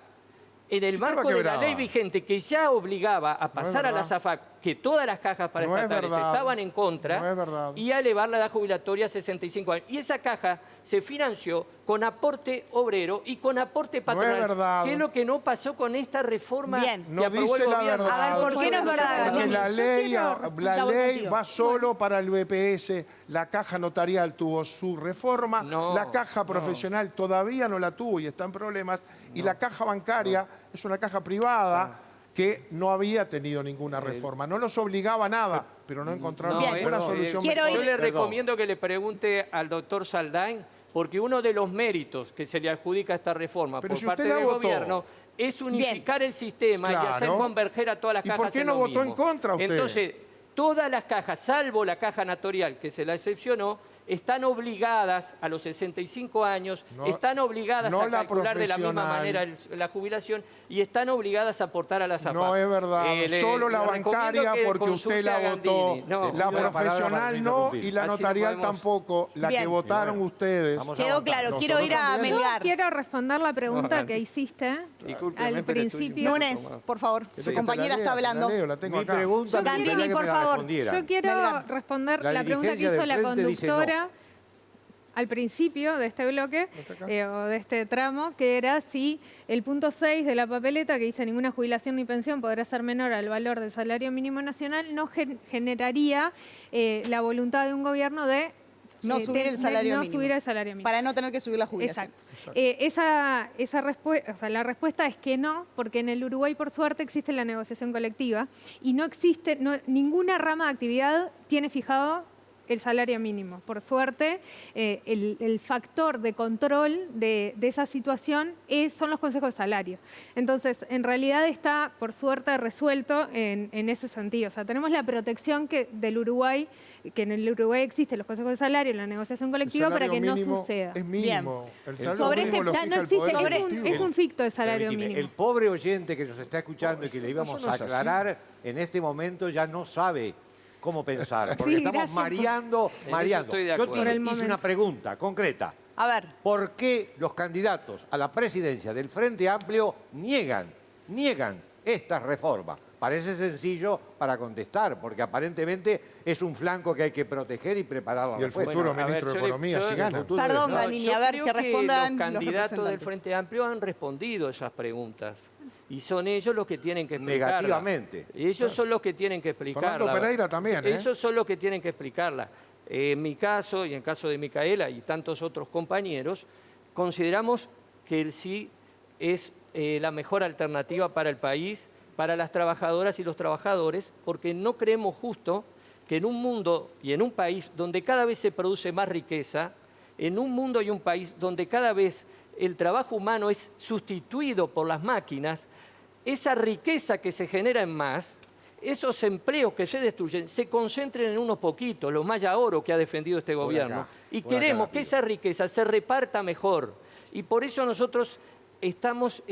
en el Si estaba marco de la quebrada. ley vigente que ya obligaba a pasar a la verdad. SAFAP, que todas las cajas paraestatales verdad. estaban en contra, No es verdad. y a elevar la edad jubilatoria a 65 años. Y esa caja se financió con aporte obrero y con aporte patronal, verdad. que es lo que no pasó con esta reforma Bien. que No aprobó el dice la gobierno. verdad. A ver, ¿por qué no es verdad, Porque Gandini? la Yo ley, quiero- la la voy ley contigo. va solo para el BPS, la caja notarial tuvo su reforma, No, la caja profesional todavía no la tuvo y está en problemas, y la caja bancaria es una caja privada que no había tenido ninguna reforma. No los obligaba a nada, pero no encontraron Bien. ninguna solución. Quiero mejor. Yo le Perdón. recomiendo que le pregunte al doctor Saldain, porque uno de los méritos que se le adjudica a esta reforma Pero por si parte usted la del votó. gobierno es unificar el sistema y Claro. hacer converger a todas las ¿Y cajas por qué en no lo votó mismo. en contra usted? Entonces, todas las cajas, salvo la caja notarial, que se la excepcionó, están obligadas a los 65 años, No- están obligadas no a la calcular de la misma profesional. manera la jubilación y están obligadas a aportar a la SAFAP. No es verdad, solo la le recomiendo bancaria que porque consulte usted la a votó, Gandini. No, la pido la palabra para profesional no interrumpir. y la Así no notarial podemos- tampoco, la Bien. que votaron ustedes. Vamos a Quedó avanzar. claro, Nosotros quiero ir a también. Yo Melgar. quiero responder la pregunta No, que hiciste Discúlpeme, al pero estoy principio. un Núñez, por favor, ¿Querés su que compañera te la está lea? hablando. La leo, la tengo Mi acá. pregunta me Gandini, gustaría que por me la favor. respondieran. Yo quiero Melgar. responder La la pregunta que dirigencia hizo del la Frente dice no. conductora al principio de este bloque o de este tramo, que era si el punto 6 de la papeleta, que dice ninguna jubilación ni pensión podrá ser menor al valor del salario mínimo nacional, no generaría la voluntad de un gobierno de No subir el salario no mínimo. subir el salario mínimo. Para no tener que subir la jubilación. Exacto. La respuesta es que no, porque en el Uruguay, por suerte, existe la negociación colectiva y no existe, ninguna rama de actividad tiene fijado el salario mínimo. Por suerte, el factor de control de esa situación son los consejos de salario. Entonces, en realidad está, por suerte, resuelto en ese sentido. O sea, tenemos la protección del Uruguay, que en el Uruguay existen los consejos de salario, la negociación El colectiva para salario que no mínimo suceda. Es mínimo. El salario Sobre mínimo lo No fija el existe, Poder sobre- Ejecutivo. es un ficto de salario Permitime, mínimo. el pobre oyente que nos está escuchando y que le íbamos Eso no a es así. aclarar en este momento ya no sabe cómo pensar, porque Sí, estamos gracias por- mareando. estoy de Yo acuerdo. te Por el hice momento. una pregunta concreta. A ver, ¿Por qué los candidatos a la presidencia del Frente Amplio niegan estas reformas? Parece sencillo para contestar, porque aparentemente es un flanco que hay que proteger y preparar la Y el respuesta. futuro Bueno, a ministro ver, de yo le- Economía, yo- si el gana. futuro- perdón, No, Gandini, yo a ver, creo que respondan los los candidatos del representantes. Frente Amplio han respondido esas preguntas. Y son ellos los que tienen que explicarla. Negativamente. Ellos son los que tienen que explicarla. Fernando Pereira también, ¿eh? Ellos son los que tienen que explicarla. En mi caso, y en el caso de Micaela y tantos otros compañeros, consideramos que el sí es la mejor alternativa para el país, para las trabajadoras y los trabajadores, porque no creemos justo que en un mundo y en un país donde cada vez se produce más riqueza, en un mundo y un país donde cada vez el trabajo humano es sustituido por las máquinas, esa riqueza que se genera en más, esos empleos que se destruyen, se concentren en unos poquitos, los Maya Oro que ha defendido este gobierno. acá, Y por acá queremos la que pido. esa riqueza se reparta mejor. Y por eso nosotros estamos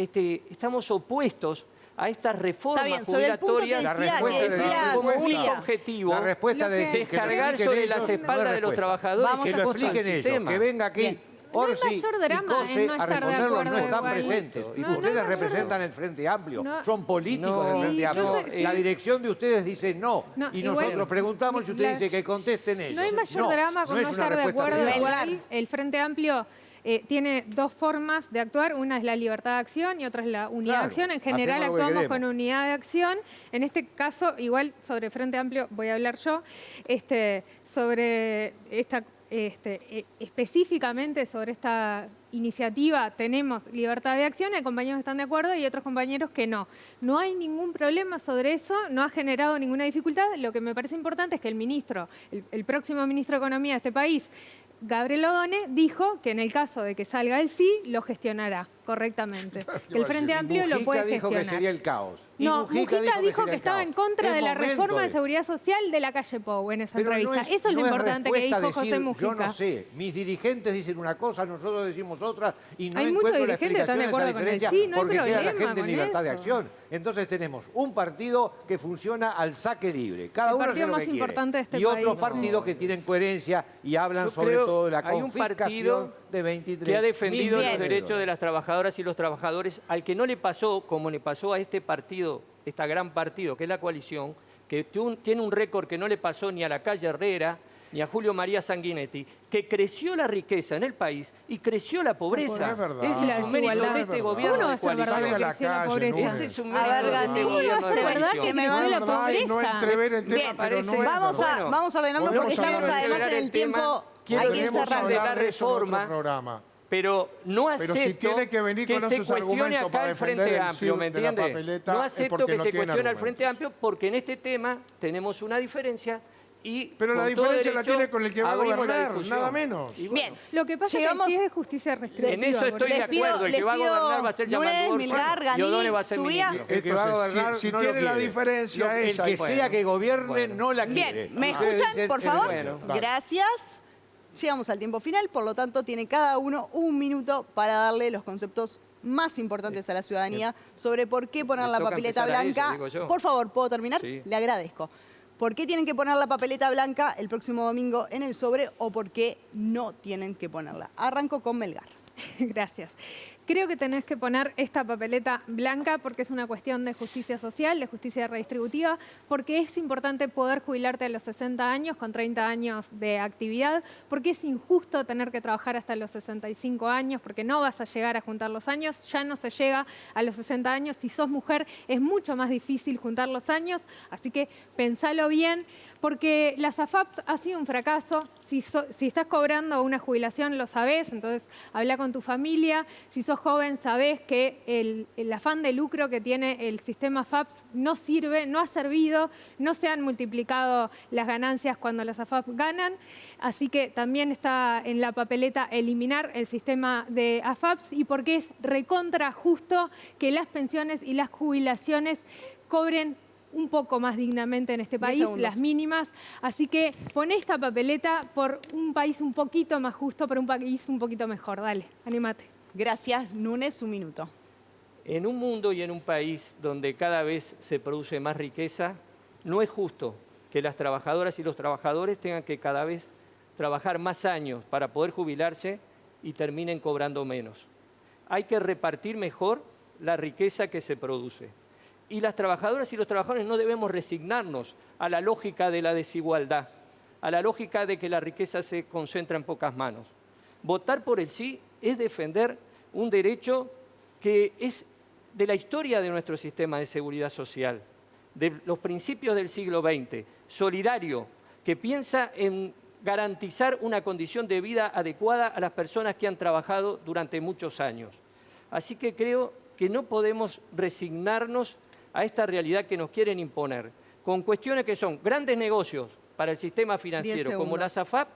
opuestos a estas reformas Está bien, sobre el punto que jubilatorias decía, respuesta que de decía la como respuesta. único objetivo La respuesta de Lo que- decir que lo descargar expliquen sobre ellos las no espaldas es de los respuesta. trabajadores Vamos y Que a lo contra el expliquen ellos, sistema. que venga aquí Bien. No hay Orsi mayor y drama en Cose no a estar de responderlo, acuerdo no están igual. presentes. No, no Ustedes hay mayor- representan el Frente Amplio, No. son políticos No, del Frente sí, Amplio. yo sé, La sí. dirección de ustedes dice no, No, y igual- nosotros preguntamos y usted la- dice que contesten ellos. No hay mayor drama con no no es una estar de respuesta acuerdo. real. Melgar. Igual, el Frente Amplio tiene dos formas de actuar. Una es la libertad de acción y otra es la unidad Claro, de acción. En general hacemos lo que actuamos queremos. con unidad de acción. En este caso, igual sobre Frente Amplio voy a hablar yo, sobre específicamente sobre esta iniciativa tenemos libertad de acción, hay compañeros que están de acuerdo y otros compañeros que no. No hay ningún problema sobre eso, no ha generado ninguna dificultad. Lo que me parece importante es que el ministro, el próximo ministro de Economía de este país, Gabriel Odone, dijo que en el caso de que salga el sí, lo gestionará correctamente. Que el Frente Amplio lo puede dijo gestionar. que sería el caos. Y No, Mujica dijo que sería estaba el en caos. contra Es de la momento reforma de seguridad social de la calle Pou en esa Pero entrevista. no Eso es lo no importante que respuesta dijo José decir, Mujica. Yo no sé, mis dirigentes dicen una cosa, nosotros decimos otra y no Hay muchos encuentro la dirigentes que están de explicación a esa acuerdo con el diferencia sí, no hay porque queda la problema gente en con libertad de eso. acción. Entonces tenemos un partido que funciona al saque libre. Cada El uno partido hace lo más que quiere. importante de este y otros país. partidos que tienen coherencia y hablan Yo sobre creo todo de la hay un confiscación partido de 23 que ha defendido mil los millones de derechos de dólares. las trabajadoras y los trabajadores, al que no le pasó, como le pasó a este partido, este gran partido, que es la coalición, que tiene un récord que no le pasó ni a la calle Herrera, ni a Julio María Sanguinetti, que creció la riqueza en el país y creció la pobreza. Es verdad. Ese La es un mérito desigualdad. de este ¿Cómo gobierno no va de a ser verdad coalición. que Salga a la creció la calle, pobreza? Núñez. Ese es un A ver, mérito de este Gandhi, gobierno ¿va a de ser verdad coalición. que me creció van la a pobreza? No entrever el tema, Bien, pero no parece- es Vamos verdad. a, vamos ordenando Volvemos porque a estamos hablar de- además en el el tema. tiempo. Quiero Hay que ir Podemos cerrando. hablar hablar de eso en otro reforma. programa. Pero no acepto Pero si tiene que venir con se esos cuestione argumentos para acá el defender Frente el Amplio, sí ¿me de la entiende? papeleta, No es acepto porque que no se tiene cuestione al argumentos. Frente Amplio porque en este tema tenemos una diferencia y Pero la con todo diferencia la derecho tiene con el que va a abrimos la gobernar, discusión. nada menos. Y bueno, Bien. Lo que pasa Llegamos- es que sí es de justicia restrictiva. En eso estoy de Les pido- acuerdo. El que les va a pido gobernar va a ser Núñez, Yamandur Milgar, y Odone Ganí, va a ser Subía. ministro. El que va a Entonces, gobernar si no tiene lo la quiere. diferencia El esa, que bueno. sea que gobierne no la quiere. Bien, ¿me Ustedes escuchan, dicen, por es favor? bueno. Dale. Gracias. Llegamos al tiempo final, por lo tanto tiene cada uno un minuto para darle los conceptos más importantes a la ciudadanía sobre por qué poner Le la toca papeleta empezar a ellos, blanca. digo yo. Por favor, ¿puedo terminar? Sí. Le agradezco. ¿Por qué tienen que poner la papeleta blanca el próximo domingo en el sobre o por qué no tienen que ponerla? Arranco con Melgar. Gracias. Creo que tenés que poner esta papeleta blanca porque es una cuestión de justicia social, de justicia redistributiva, porque es importante poder jubilarte a los 60 años con 30 años de actividad, porque es injusto tener que trabajar hasta los 65 años, porque no vas a llegar a juntar los años, ya no se llega a los 60 años. Si sos mujer es mucho más difícil juntar los años, así que pensalo bien, porque las AFAPs ha sido un fracaso. Si estás cobrando una jubilación lo sabés, entonces habla con tu familia. Si sos joven sabés que el afán de lucro que tiene el sistema FAPS no sirve, no ha servido, no se han multiplicado las ganancias cuando las AFAP ganan, así que también está en la papeleta eliminar el sistema de AFAPs y porque es recontra justo que las pensiones y las jubilaciones cobren un poco más dignamente en este 10 país, segundos. las mínimas. Así que poné esta papeleta por un país un poquito más justo, por un país un poquito mejor. Dale, anímate. Gracias, Núñez, un minuto. En un mundo y en un país donde cada vez se produce más riqueza, no es justo que las trabajadoras y los trabajadores tengan que cada vez trabajar más años para poder jubilarse y terminen cobrando menos. Hay que repartir mejor la riqueza que se produce. Y las trabajadoras y los trabajadores no debemos resignarnos a la lógica de la desigualdad, a la lógica de que la riqueza se concentra en pocas manos. Votar por el sí es defender un derecho que es de la historia de nuestro sistema de seguridad social, de los principios del siglo XX, solidario, que piensa en garantizar una condición de vida adecuada a las personas que han trabajado durante muchos años. Así que creo que no podemos resignarnos a esta realidad que nos quieren imponer, con cuestiones que son grandes negocios para el sistema financiero, como la AFAP,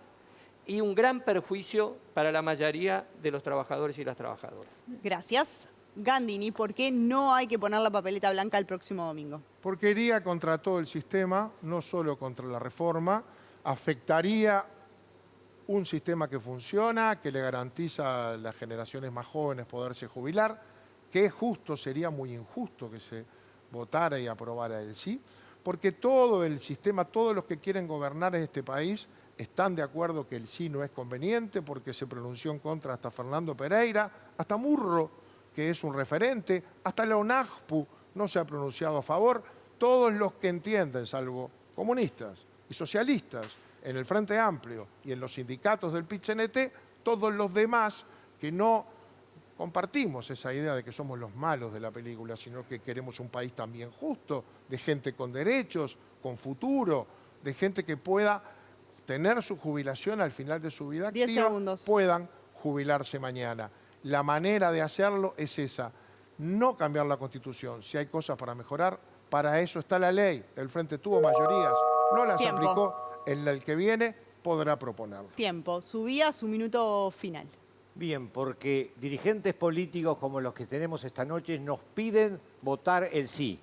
y un gran perjuicio para la mayoría de los trabajadores y las trabajadoras. Gracias. Gandini, ¿por qué no hay que poner la papeleta blanca el próximo domingo? Porque iría contra todo el sistema, no solo contra la reforma, afectaría un sistema que funciona, que le garantiza a las generaciones más jóvenes poderse jubilar, que es justo, sería muy injusto que se votara y aprobara el sí, porque todo el sistema, todos los que quieren gobernar en este país están de acuerdo que el sí no es conveniente, porque se pronunció en contra hasta Fernando Pereira, hasta Murro, que es un referente, hasta la ONAJPU no se ha pronunciado a favor. Todos los que entienden, salvo comunistas y socialistas, en el Frente Amplio y en los sindicatos del PIT-CNT, todos los demás que no compartimos esa idea de que somos los malos de la película, sino que queremos un país también justo, de gente con derechos, con futuro, de gente que pueda tener su jubilación al final de su vida 10 activa, segundos. puedan jubilarse mañana. La manera de hacerlo es esa, no cambiar la Constitución. Si hay cosas para mejorar, para eso está la ley. El Frente tuvo mayorías, no las Tiempo. aplicó, el que viene podrá proponerlo. Tiempo. Subía su minuto final. Bien, porque dirigentes políticos como los que tenemos esta noche nos piden votar el sí.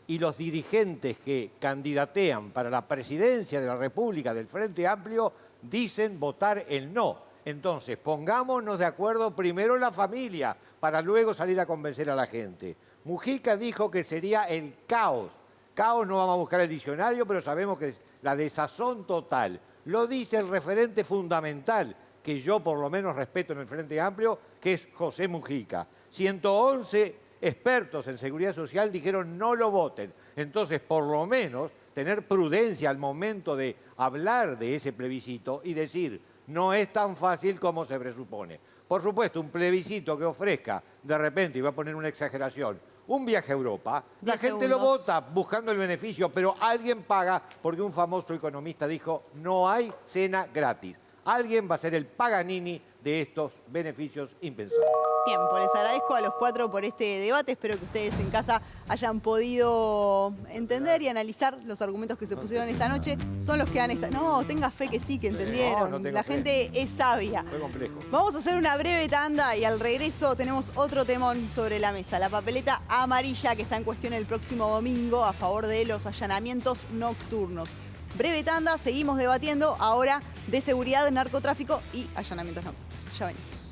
Y los dirigentes que candidatean para la presidencia de la República del Frente Amplio dicen votar el no. Entonces, pongámonos de acuerdo primero en la familia para luego salir a convencer a la gente. Mujica dijo que sería el caos. Caos no vamos a buscar el diccionario, pero sabemos que es la desazón total. Lo dice el referente fundamental, que yo por lo menos respeto en el Frente Amplio, que es José Mujica. 111 expertos en seguridad social dijeron no lo voten. Entonces, por lo menos, tener prudencia al momento de hablar de ese plebiscito y decir, no es tan fácil como se presupone. Por supuesto, un plebiscito que ofrezca, de repente, y voy a poner una exageración, un viaje a Europa, la 10 gente lo segundos. vota buscando el beneficio, pero alguien paga porque un famoso economista dijo, no hay cena gratis. Alguien va a ser el Paganini de estos beneficios impensables. Tiempo. Les agradezco a los 4 por este debate. Espero que ustedes en casa hayan podido entender y analizar los argumentos que se pusieron esta noche. Son los que han estado... No, tenga fe que sí, que entendieron. no tengo La fe. gente es sabia. Fue complejo. Vamos a hacer una breve tanda y al regreso tenemos otro temón sobre la mesa. La papeleta amarilla que está en cuestión el próximo domingo a favor de los allanamientos nocturnos. Breve tanda, seguimos debatiendo ahora de seguridad, narcotráfico y allanamientos nocturnos. Ya venimos.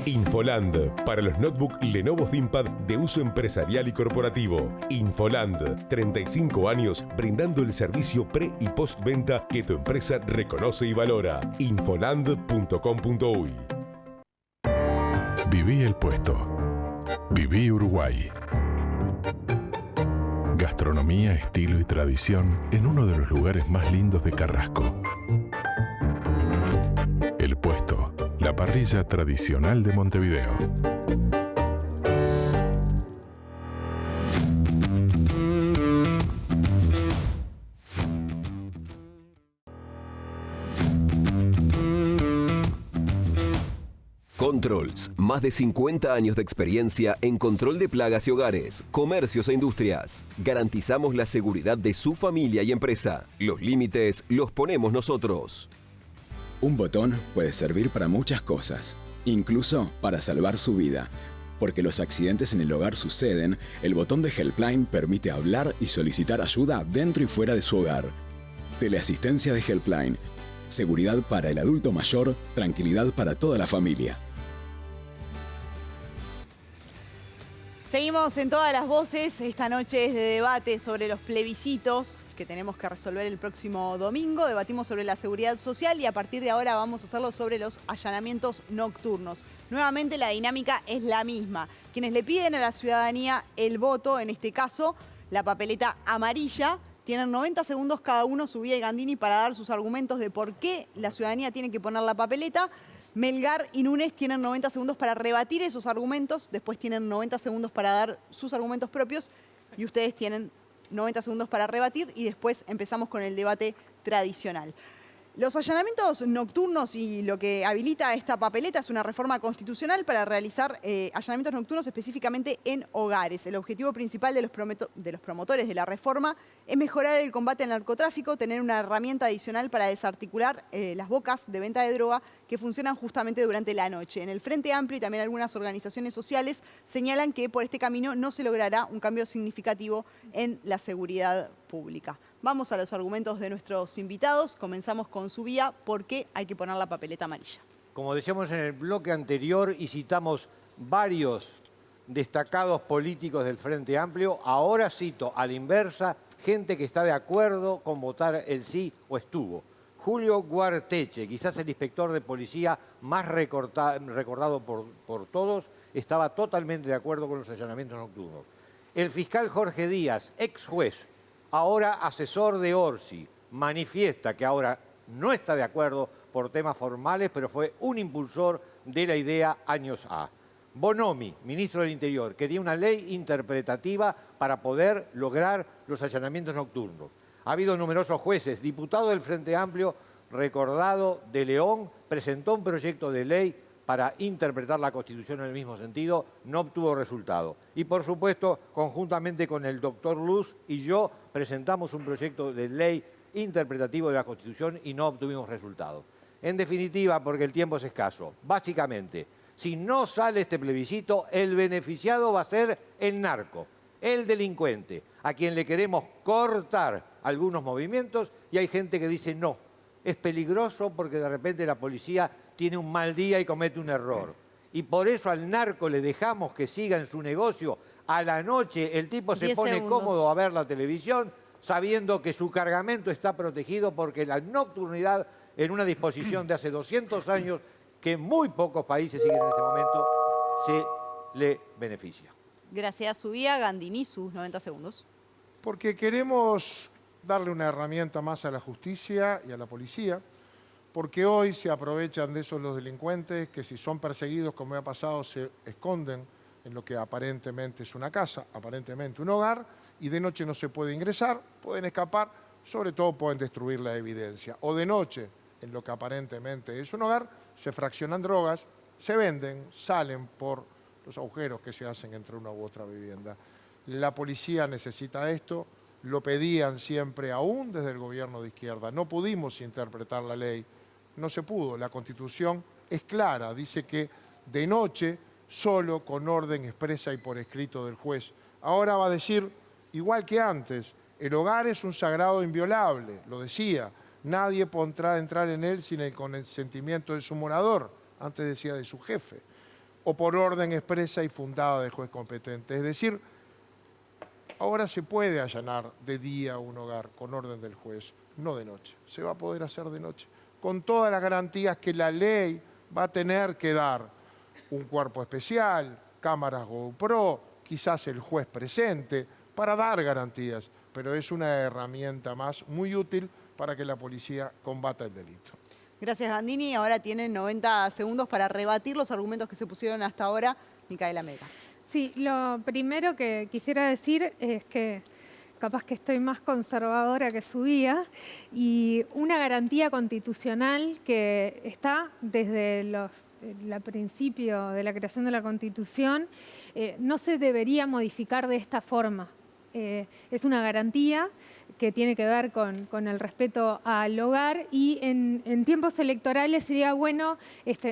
Infoland, para los notebook Lenovo ThinkPad de uso empresarial y corporativo. Infoland, 35 años brindando el servicio pre- y postventa que tu empresa reconoce y valora. Infoland.com.uy. Viví el puesto. Viví Uruguay. Gastronomía, estilo y tradición en uno de los lugares más lindos de Carrasco. El Puesto, la parrilla tradicional de Montevideo. Controls, más de 50 años de experiencia en control de plagas y hogares, comercios e industrias. Garantizamos la seguridad de su familia y empresa. Los límites los ponemos nosotros. Un botón puede servir para muchas cosas, incluso para salvar su vida. Porque los accidentes en el hogar suceden, el botón de Helpline permite hablar y solicitar ayuda dentro y fuera de su hogar. Teleasistencia de Helpline. Seguridad para el adulto mayor, tranquilidad para toda la familia. Seguimos en todas las voces. Esta noche es de debate sobre los plebiscitos que tenemos que resolver el próximo domingo. Debatimos sobre la seguridad social y a partir de ahora vamos a hacerlo sobre los allanamientos nocturnos. Nuevamente la dinámica es la misma. Quienes le piden a la ciudadanía el voto, en este caso la papeleta amarilla, tienen 90 segundos cada uno, Subía y Gandini, para dar sus argumentos de por qué la ciudadanía tiene que poner la papeleta. Melgar y Núñez tienen 90 segundos para rebatir esos argumentos, después tienen 90 segundos para dar sus argumentos propios y ustedes tienen 90 segundos para rebatir y después empezamos con el debate tradicional. Los allanamientos nocturnos y lo que habilita esta papeleta es una reforma constitucional para realizar allanamientos nocturnos específicamente en hogares. El objetivo principal de los promotores de la reforma es mejorar el combate al narcotráfico, tener una herramienta adicional para desarticular las bocas de venta de droga que funcionan justamente durante la noche. En el Frente Amplio y también algunas organizaciones sociales señalan que por este camino no se logrará un cambio significativo en la seguridad pública. Vamos a los argumentos de nuestros invitados. Comenzamos con Subía. ¿Por qué hay que poner la papeleta amarilla? Como decíamos en el bloque anterior y citamos varios destacados políticos del Frente Amplio, ahora cito a la inversa gente que está de acuerdo con votar el sí o estuvo. Julio Guarteche, quizás el inspector de policía más recordado por todos, estaba totalmente de acuerdo con los allanamientos nocturnos. El fiscal Jorge Díaz, ex juez, ahora asesor de Orsi, manifiesta que ahora no está de acuerdo por temas formales, pero fue un impulsor de la idea años A. Bonomi, ministro del Interior, quería una ley interpretativa para poder lograr los allanamientos nocturnos. Ha habido numerosos jueces. Diputado del Frente Amplio, recordado de León, presentó un proyecto de ley para interpretar la Constitución en el mismo sentido, no obtuvo resultado. Y por supuesto, conjuntamente con el doctor Luz y yo, presentamos un proyecto de ley interpretativo de la Constitución y no obtuvimos resultado. En definitiva, porque el tiempo es escaso, básicamente, si no sale este plebiscito, el beneficiado va a ser el narco, el delincuente, a quien le queremos cortar algunos movimientos, y hay gente que dice no, es peligroso porque de repente la policía tiene un mal día y comete un error. Y por eso al narco le dejamos que siga en su negocio. A la noche el tipo se pone cómodo a ver la televisión sabiendo que su cargamento está protegido porque la nocturnidad en una disposición de hace 200 años que muy pocos países siguen en este momento, se le beneficia. Gracias, Subía. Gandini, sus 90 segundos. Porque queremos darle una herramienta más a la justicia y a la policía, porque hoy se aprovechan de eso los delincuentes que si son perseguidos, como ha pasado, se esconden en lo que aparentemente es una casa, aparentemente un hogar, y de noche no se puede ingresar, pueden escapar, sobre todo pueden destruir la evidencia. O de noche, en lo que aparentemente es un hogar, se fraccionan drogas, se venden, salen por los agujeros que se hacen entre una u otra vivienda. La policía necesita esto, lo pedían siempre, aún desde el gobierno de izquierda. No pudimos interpretar la ley, no se pudo. La Constitución es clara, dice que de noche, solo con orden expresa y por escrito del juez. Ahora va a decir, igual que antes, el hogar es un sagrado inviolable, lo decía. Nadie podrá entrar en él sin el consentimiento de su morador, antes decía de su jefe, o por orden expresa y fundada del juez competente. Es decir, ahora se puede allanar de día un hogar con orden del juez, no de noche. Se va a poder hacer de noche, con todas las garantías que la ley va a tener que dar. Un cuerpo especial, cámaras GoPro, quizás el juez presente, para dar garantías. Pero es una herramienta más muy útil para que la policía combata el delito. Gracias, Gandini. Ahora tienen 90 segundos para rebatir los argumentos que se pusieron hasta ahora. Micaela Mega. Sí, lo primero que quisiera decir es que capaz que estoy más conservadora que Subía, y una garantía constitucional que está desde el principio de la creación de la Constitución, no se debería modificar de esta forma. Es una garantía que tiene que ver con el respeto al hogar, y en tiempos electorales sería bueno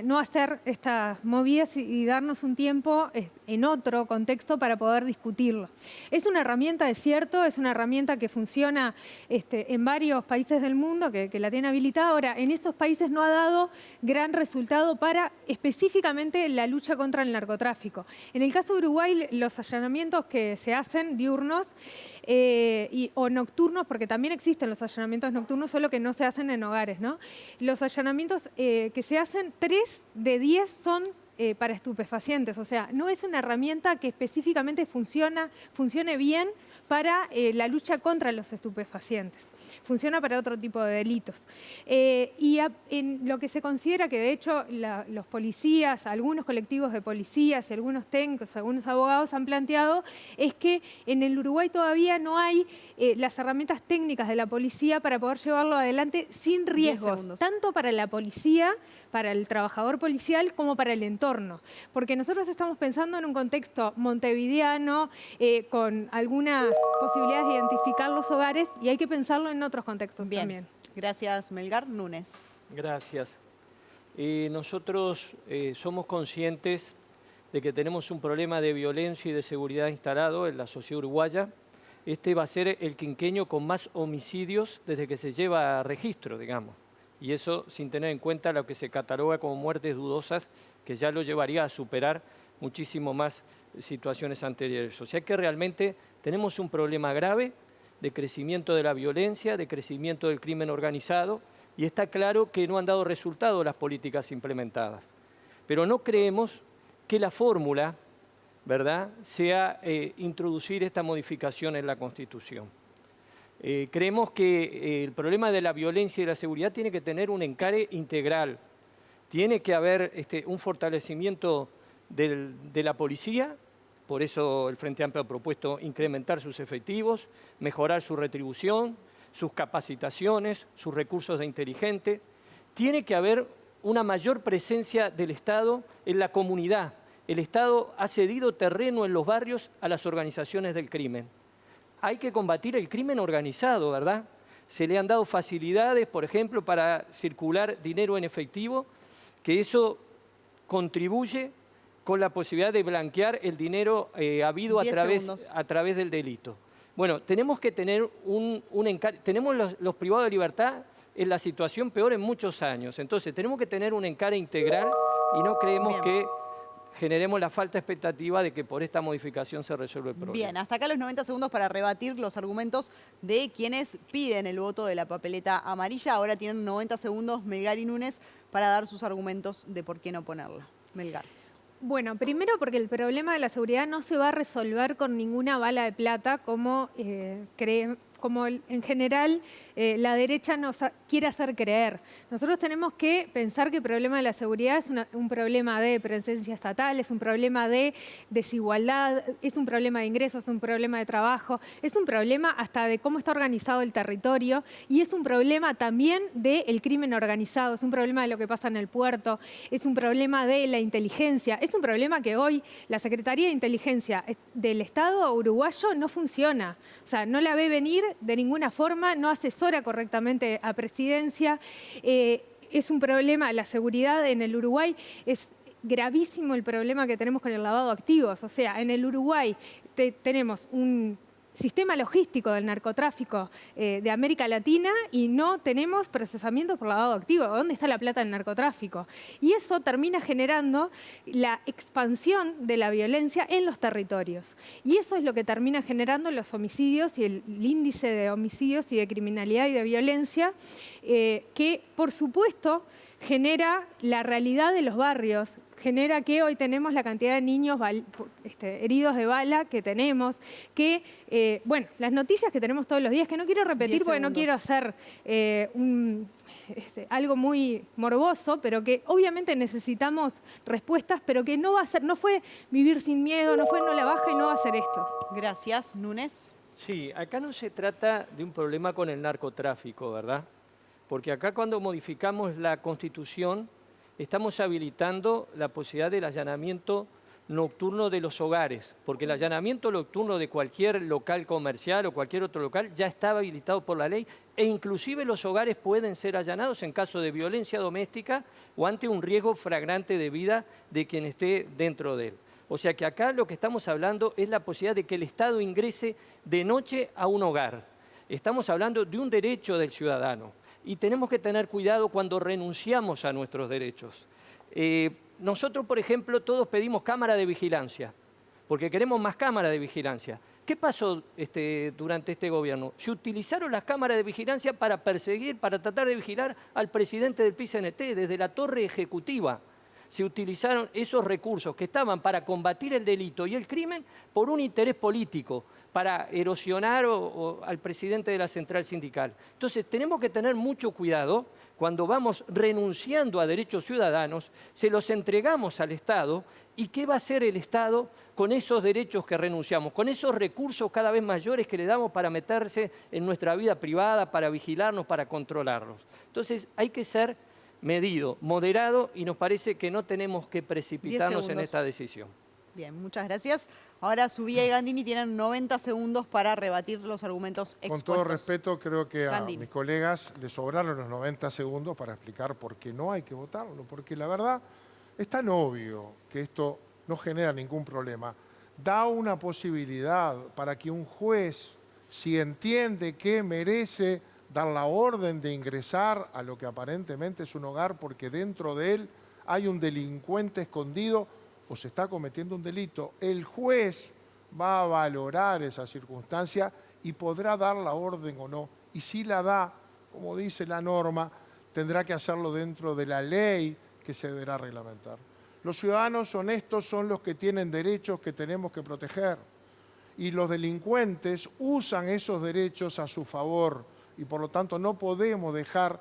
no hacer estas movidas y darnos un tiempo en otro contexto para poder discutirlo. Es una herramienta, es cierto, es una herramienta que funciona en varios países del mundo que la tienen habilitada. Ahora, en esos países no ha dado gran resultado para específicamente la lucha contra el narcotráfico. En el caso de Uruguay, los allanamientos que se hacen diurnos o nocturnos, porque también existen los allanamientos nocturnos, solo que no se hacen en hogares, ¿no? Los allanamientos que se hacen, 3 de 10 son para estupefacientes. O sea, no es una herramienta que específicamente funcione bien para la lucha contra los estupefacientes. Funciona para otro tipo de delitos. En lo que se considera que, de hecho, los policías, algunos colectivos de policías y algunos técnicos, algunos abogados han planteado, es que en el Uruguay todavía no hay las herramientas técnicas de la policía para poder llevarlo adelante sin riesgos, tanto para la policía, para el trabajador policial, como para el entorno. Porque nosotros estamos pensando en un contexto montevideano, con algunas posibilidades de identificar los hogares, y hay que pensarlo en otros contextos también. Gracias, Melgar. Núñez. Gracias. Nosotros somos conscientes de que tenemos un problema de violencia y de seguridad instalado en la sociedad uruguaya. Este va a ser el quinquenio con más homicidios desde que se lleva a registro, digamos. Y eso sin tener en cuenta lo que se cataloga como muertes dudosas, que ya lo llevaría a superar muchísimo más situaciones anteriores. O sea que realmente tenemos un problema grave de crecimiento de la violencia, de crecimiento del crimen organizado, y está claro que no han dado resultado las políticas implementadas. Pero no creemos que la fórmula, ¿verdad?, sea introducir esta modificación en la Constitución. Creemos que el problema de la violencia y la seguridad tiene que tener un encare integral. Tiene que haber un fortalecimiento de la policía. Por eso el Frente Amplio ha propuesto incrementar sus efectivos, mejorar su retribución, sus capacitaciones, sus recursos de inteligente. Tiene que haber una mayor presencia del Estado en la comunidad. El Estado ha cedido terreno en los barrios a las organizaciones del crimen. Hay que combatir el crimen organizado, ¿verdad? Se le han dado facilidades, por ejemplo, para circular dinero en efectivo, que eso contribuye con la posibilidad de blanquear el dinero habido a través del delito. Bueno, tenemos que tener tenemos los privados de libertad en la situación peor en muchos años. Entonces, tenemos que tener un encare integral y no creemos que generemos la falta expectativa de que por esta modificación se resuelva el problema. Bien, hasta acá los 90 segundos para rebatir los argumentos de quienes piden el voto de la papeleta amarilla. Ahora tienen 90 segundos Melgar y Núñez para dar sus argumentos de por qué no ponerla. Melgar. Bueno, primero porque el problema de la seguridad no se va a resolver con ninguna bala de plata como como en general la derecha nos quiere hacer creer. Nosotros tenemos que pensar que el problema de la seguridad es un problema de presencia estatal, es un problema de desigualdad, es un problema de ingresos, es un problema de trabajo, es un problema hasta de cómo está organizado el territorio y es un problema también del crimen organizado, es un problema de lo que pasa en el puerto, es un problema de la inteligencia, es un problema que hoy la Secretaría de Inteligencia del Estado uruguayo no funciona, o sea, no la ve venir de ninguna forma, no asesora correctamente a presidencia. Es un problema, la seguridad en el Uruguay es gravísimo el problema que tenemos con el lavado de activos. O sea, en el Uruguay tenemos un sistema logístico del narcotráfico de América Latina y no tenemos procesamiento por lavado de activos. ¿Dónde está la plata del narcotráfico? Y eso termina generando la expansión de la violencia en los territorios. Y eso es lo que termina generando los homicidios y el índice de homicidios y de criminalidad y de violencia, que por supuesto genera la realidad de los barrios, genera que hoy tenemos la cantidad de niños heridos de bala que tenemos, que, bueno, las noticias que tenemos todos los días, que no quiero repetir porque no quiero hacer algo muy morboso, pero que obviamente necesitamos respuestas, pero que no va a ser, no fue vivir sin miedo, no fue no la baja y no va a ser esto. Gracias, Núñez. Sí, acá no se trata de un problema con el narcotráfico, ¿verdad? Porque acá cuando modificamos la Constitución estamos habilitando la posibilidad del allanamiento nocturno de los hogares, porque el allanamiento nocturno de cualquier local comercial o cualquier otro local ya estaba habilitado por la ley e inclusive los hogares pueden ser allanados en caso de violencia doméstica o ante un riesgo flagrante de vida de quien esté dentro de él. O sea que acá lo que estamos hablando es la posibilidad de que el Estado ingrese de noche a un hogar. Estamos hablando de un derecho del ciudadano. Y tenemos que tener cuidado cuando renunciamos a nuestros derechos. Nosotros, por ejemplo, todos pedimos cámara de vigilancia, porque queremos más cámaras de vigilancia. ¿Qué pasó durante este gobierno? Se utilizaron las cámaras de vigilancia para perseguir, para tratar de vigilar al presidente del PICNT desde la torre ejecutiva. Se utilizaron esos recursos que estaban para combatir el delito y el crimen por un interés político, para erosionar al presidente de la central sindical. Entonces, tenemos que tener mucho cuidado cuando vamos renunciando a derechos ciudadanos, se los entregamos al Estado, ¿y qué va a hacer el Estado con esos derechos que renunciamos, con esos recursos cada vez mayores que le damos para meterse en nuestra vida privada, para vigilarnos, para controlarnos? Entonces, hay que ser medido, moderado, y nos parece que no tenemos que precipitarnos en esta decisión. Bien, muchas gracias. Ahora Zubia y Gandini tienen 90 segundos para rebatir los argumentos expuestos. Con todo respeto, creo que a mis colegas les sobraron los 90 segundos para explicar por qué no hay que votarlo. Porque la verdad es tan obvio que esto no genera ningún problema. Da una posibilidad para que un juez, si entiende que merece dar la orden de ingresar a lo que aparentemente es un hogar porque dentro de él hay un delincuente escondido o se está cometiendo un delito, el juez va a valorar esa circunstancia y podrá dar la orden o no. Y si la da, como dice la norma, tendrá que hacerlo dentro de la ley que se deberá reglamentar. Los ciudadanos honestos son los que tienen derechos que tenemos que proteger. Y los delincuentes usan esos derechos a su favor. Y por lo tanto no podemos dejar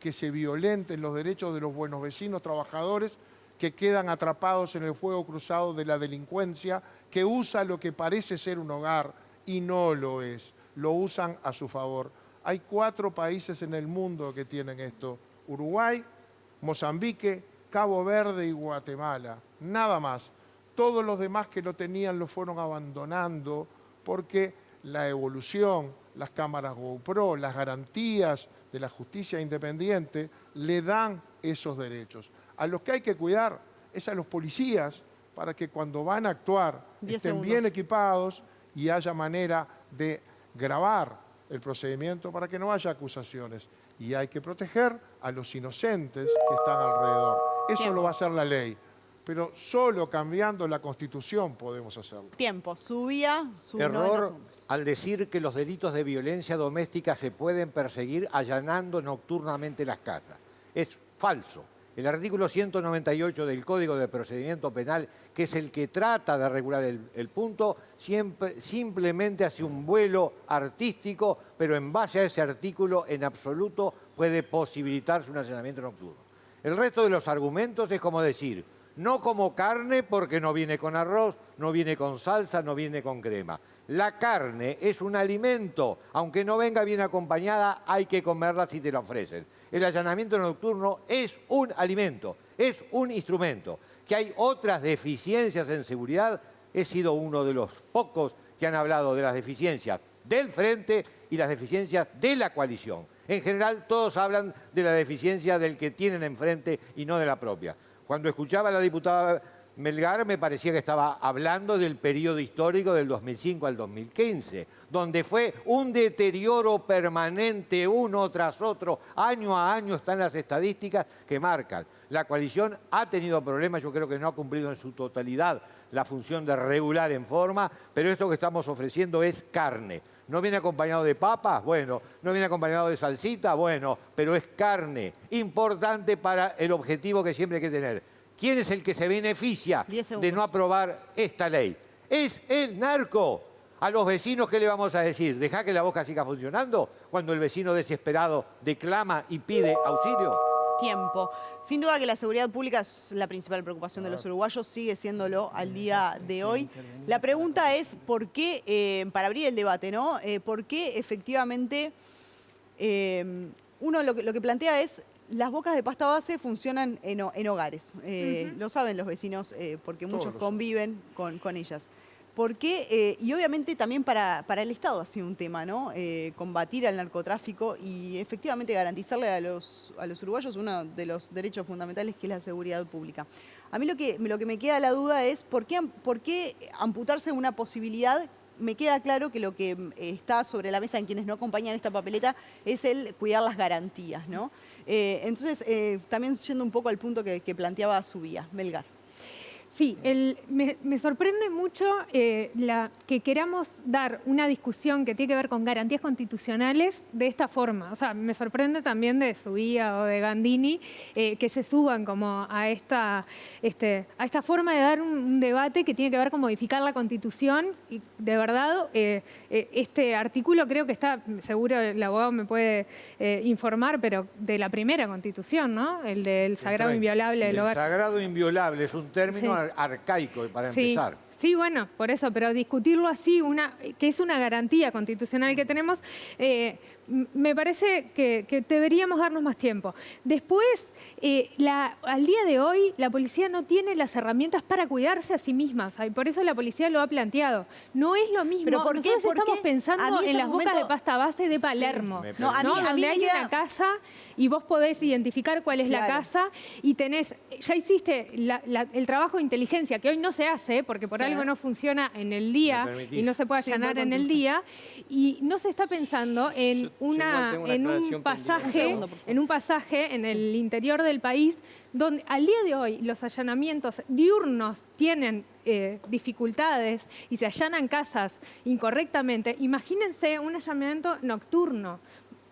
que se violenten los derechos de los buenos vecinos trabajadores que quedan atrapados en el fuego cruzado de la delincuencia, que usa lo que parece ser un hogar y no lo es. Lo usan a su favor. Hay 4 países en el mundo que tienen esto. Uruguay, Mozambique, Cabo Verde y Guatemala. Nada más. Todos los demás que lo tenían lo fueron abandonando porque la evolución, las cámaras GoPro, las garantías de la justicia independiente le dan esos derechos. A los que hay que cuidar es a los policías para que cuando van a actuar estén bien equipados y haya manera de grabar el procedimiento para que no haya acusaciones. Y hay que proteger a los inocentes que están alrededor. Eso lo va a hacer la ley. Pero solo cambiando la Constitución podemos hacerlo. Tiempo. Subía sus 90 Error segundos. al decir que los delitos de violencia doméstica se pueden perseguir allanando nocturnamente las casas. Es falso. El artículo 198 del Código de Procedimiento Penal, que es el que trata de regular el punto, simplemente hace un vuelo artístico, pero en base a ese artículo en absoluto puede posibilitarse un allanamiento nocturno. El resto de los argumentos es como decir, no como carne porque no viene con arroz, no viene con salsa, no viene con crema. La carne es un alimento, aunque no venga bien acompañada, hay que comerla si te la ofrecen. El allanamiento nocturno es un alimento, es un instrumento. Que hay otras deficiencias en seguridad, he sido uno de los pocos que han hablado de las deficiencias del Frente y las deficiencias de la coalición. En general, todos hablan de la deficiencia del que tienen enfrente y no de la propia. Cuando escuchaba a la diputada Melgar, me parecía que estaba hablando del periodo histórico del 2005 al 2015, donde fue un deterioro permanente, uno tras otro, año a año están las estadísticas que marcan. La coalición ha tenido problemas, yo creo que no ha cumplido en su totalidad la función de regular en forma, pero esto que estamos ofreciendo es carne. ¿No viene acompañado de papas? Bueno. ¿No viene acompañado de salsita? Bueno. Pero es carne, importante para el objetivo que siempre hay que tener. ¿Quién es el que se beneficia de no aprobar esta ley? Es el narco. A los vecinos, ¿qué le vamos a decir? ¿Dejá que la boca siga funcionando cuando el vecino desesperado declama y pide auxilio? Tiempo. Sin duda que la seguridad pública es la principal preocupación de los uruguayos, sigue siéndolo al día de hoy. La pregunta es, ¿por qué, para abrir el debate, ¿no? ¿Por qué efectivamente uno lo que plantea es las bocas de pasta base funcionan en hogares? Lo saben los vecinos porque muchos conviven con ellas. ¿Por qué? Y obviamente también para el Estado ha sido un tema, ¿no? Combatir al narcotráfico y efectivamente garantizarle a los uruguayos uno de los derechos fundamentales que es la seguridad pública. A mí lo que me queda la duda es ¿por qué amputarse una posibilidad? Me queda claro que lo que está sobre la mesa en quienes no acompañan esta papeleta es el cuidar las garantías, ¿no? Entonces, también yendo un poco al punto que planteaba Subía, Melgar. Sí, me sorprende mucho que queramos dar una discusión que tiene que ver con garantías constitucionales de esta forma. O sea, me sorprende también de Subía o de Gandini que se suban como a esta forma de dar un debate que tiene que ver con modificar la Constitución. Y de verdad, este artículo creo que está, seguro el abogado me puede informar, pero de la primera Constitución, ¿no? El del sagrado inviolable del hogar. El sagrado inviolable es un término arcaico para empezar. Sí, bueno, por eso, pero discutirlo así, que es una garantía constitucional que tenemos, me parece que deberíamos darnos más tiempo. Después, al día de hoy, la policía no tiene las herramientas para cuidarse a sí misma, y por eso la policía lo ha planteado. No es lo mismo. ¿Pero por qué? Nosotros estamos pensando en las bocas de pasta base de Palermo, donde hay una casa y vos podés identificar cuál es la casa y ya hiciste el trabajo de inteligencia, que hoy no se hace, porque por algo no funciona en el día y no se puede allanar en el día, y no se está pensando en un pasaje en el interior del país donde al día de hoy los allanamientos diurnos tienen dificultades y se allanan casas incorrectamente. Imagínense un allanamiento nocturno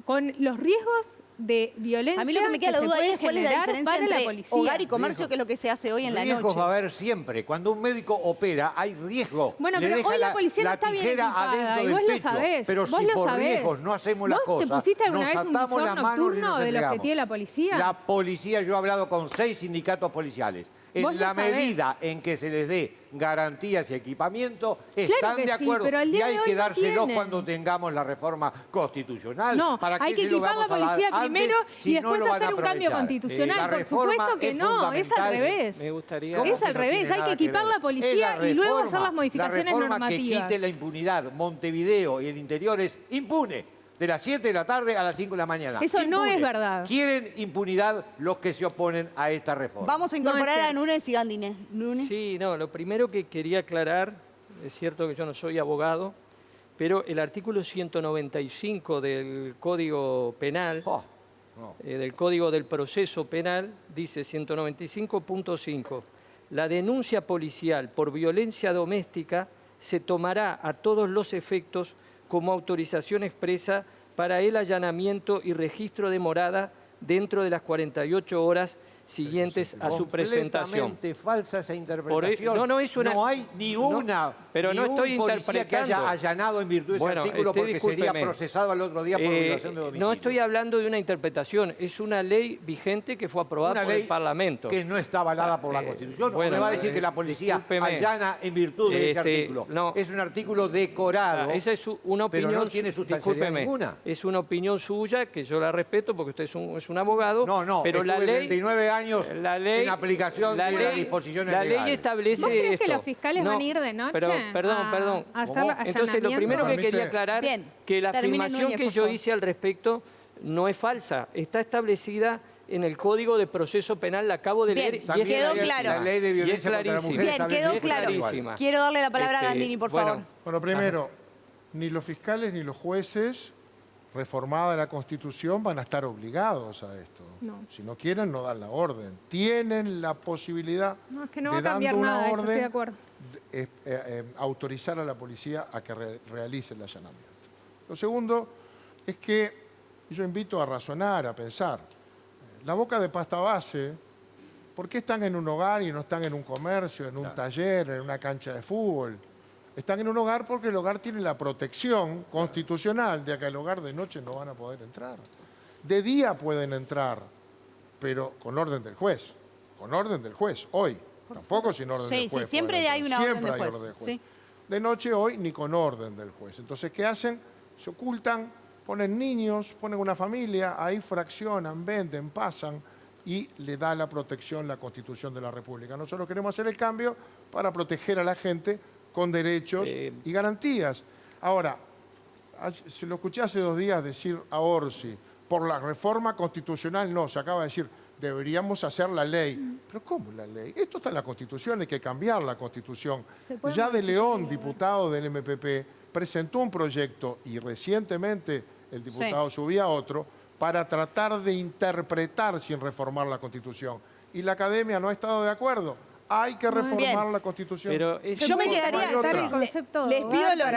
con los riesgos de violencia. A mí lo que me queda la duda es cuál es la diferencia entre hogar y comercio, que es lo que se hace hoy en la noche. Riesgos va a haber siempre. Cuando un médico opera, hay riesgo. Bueno, pero hoy la policía no está bien equipada, y vos lo sabés. Pero si por riesgos no hacemos las cosas, ¿vos te pusiste alguna vez un visor nocturno de los que tiene la policía? La policía, yo he hablado con 6 sindicatos policiales. En la medida en que se les dé garantías y equipamiento, están de acuerdo. Pero y hay que dárselos tienen. cuando tengamos la reforma constitucional. No, hay que equipar la policía primero y después hacer un cambio constitucional. Por supuesto que no, es al revés. Me gustaría... Es al revés, hay que equipar la policía y luego hacer las modificaciones normativas. Que quite la impunidad. Montevideo y el interior es impune. De las 7 de la tarde a las 5 de la mañana. Eso impune. no es verdad. Quieren impunidad los que se oponen a esta reforma. Vamos a incorporar a Núñez y Gandini. Núñez. Sí, no, lo primero que quería aclarar, es cierto que yo no soy abogado, pero el artículo 195 del Código Penal, del Código del Proceso Penal, dice 195.5, la denuncia policial por violencia doméstica se tomará a todos los efectos como autorización expresa para el allanamiento y registro de morada dentro de las 48 horas siguientes a su presentación. Completamente falsa esa interpretación. No es una... No hay ni una, pero ni no estoy un policía que haya allanado en virtud de ese artículo porque sería procesado al otro día por violación de domicilio. No estoy hablando de una interpretación, es una ley vigente que fue aprobada por el Parlamento. Que no está avalada por la Constitución. Bueno, me va a decir que la policía allana en virtud de ese artículo. No. Es un artículo decorado, esa es una opinión, pero no tiene sustancialidad ninguna. Es una opinión suya que yo la respeto porque usted es un abogado. No, pero la ley, 39 años en aplicación de las disposiciones legales. La ley establece ¿Vos crees esto. que los fiscales van a ir de noche? Perdón. A hacer Entonces, lo primero que quería aclarar, que la afirmación que yo hice al respecto no es falsa. Está establecida en el Código de Proceso Penal, la acabo de leer. Y quedó claro. La ley de violencia contra la mujer. Bien, quedó claro. Quiero darle la palabra a Gandini, por favor. Bueno, primero, ni los fiscales ni los jueces, reformada la Constitución, van a estar obligados a esto. No. Si no quieren, no dan la orden. Tienen la posibilidad No, es que no de, va a cambiar dando una nada, esto, orden, estoy de acuerdo. autorizar a la policía a que realice el allanamiento. Lo segundo es que yo invito a razonar, a pensar. La boca de pasta base, ¿por qué están en un hogar y no están en un comercio, en un taller, en una cancha de fútbol? Están en un hogar porque el hogar tiene la protección constitucional de que al hogar de noche no van a poder entrar. De día pueden entrar, pero con orden del juez. Con orden del juez, hoy. Tampoco sin orden del juez. Sí, siempre hay una orden del juez. Sí. De noche hoy ni con orden del juez. Entonces, ¿qué hacen? Se ocultan, ponen niños, ponen una familia, ahí fraccionan, venden, pasan y le da la protección la Constitución de la República. Nosotros queremos hacer el cambio para proteger a la gente con derechos y garantías. Ahora, se lo escuché hace 2 días decir a Orsi, por la reforma constitucional no, se acaba de decir, deberíamos hacer la ley. ¿Pero cómo la ley? Esto está en la Constitución, hay que cambiar la Constitución. Ya de León, diputado del MPP, presentó un proyecto y recientemente el diputado subía otro para tratar de interpretar sin reformar la Constitución. Y la academia no ha estado de acuerdo. Hay que reformar la Constitución. Pero yo me quedaría, les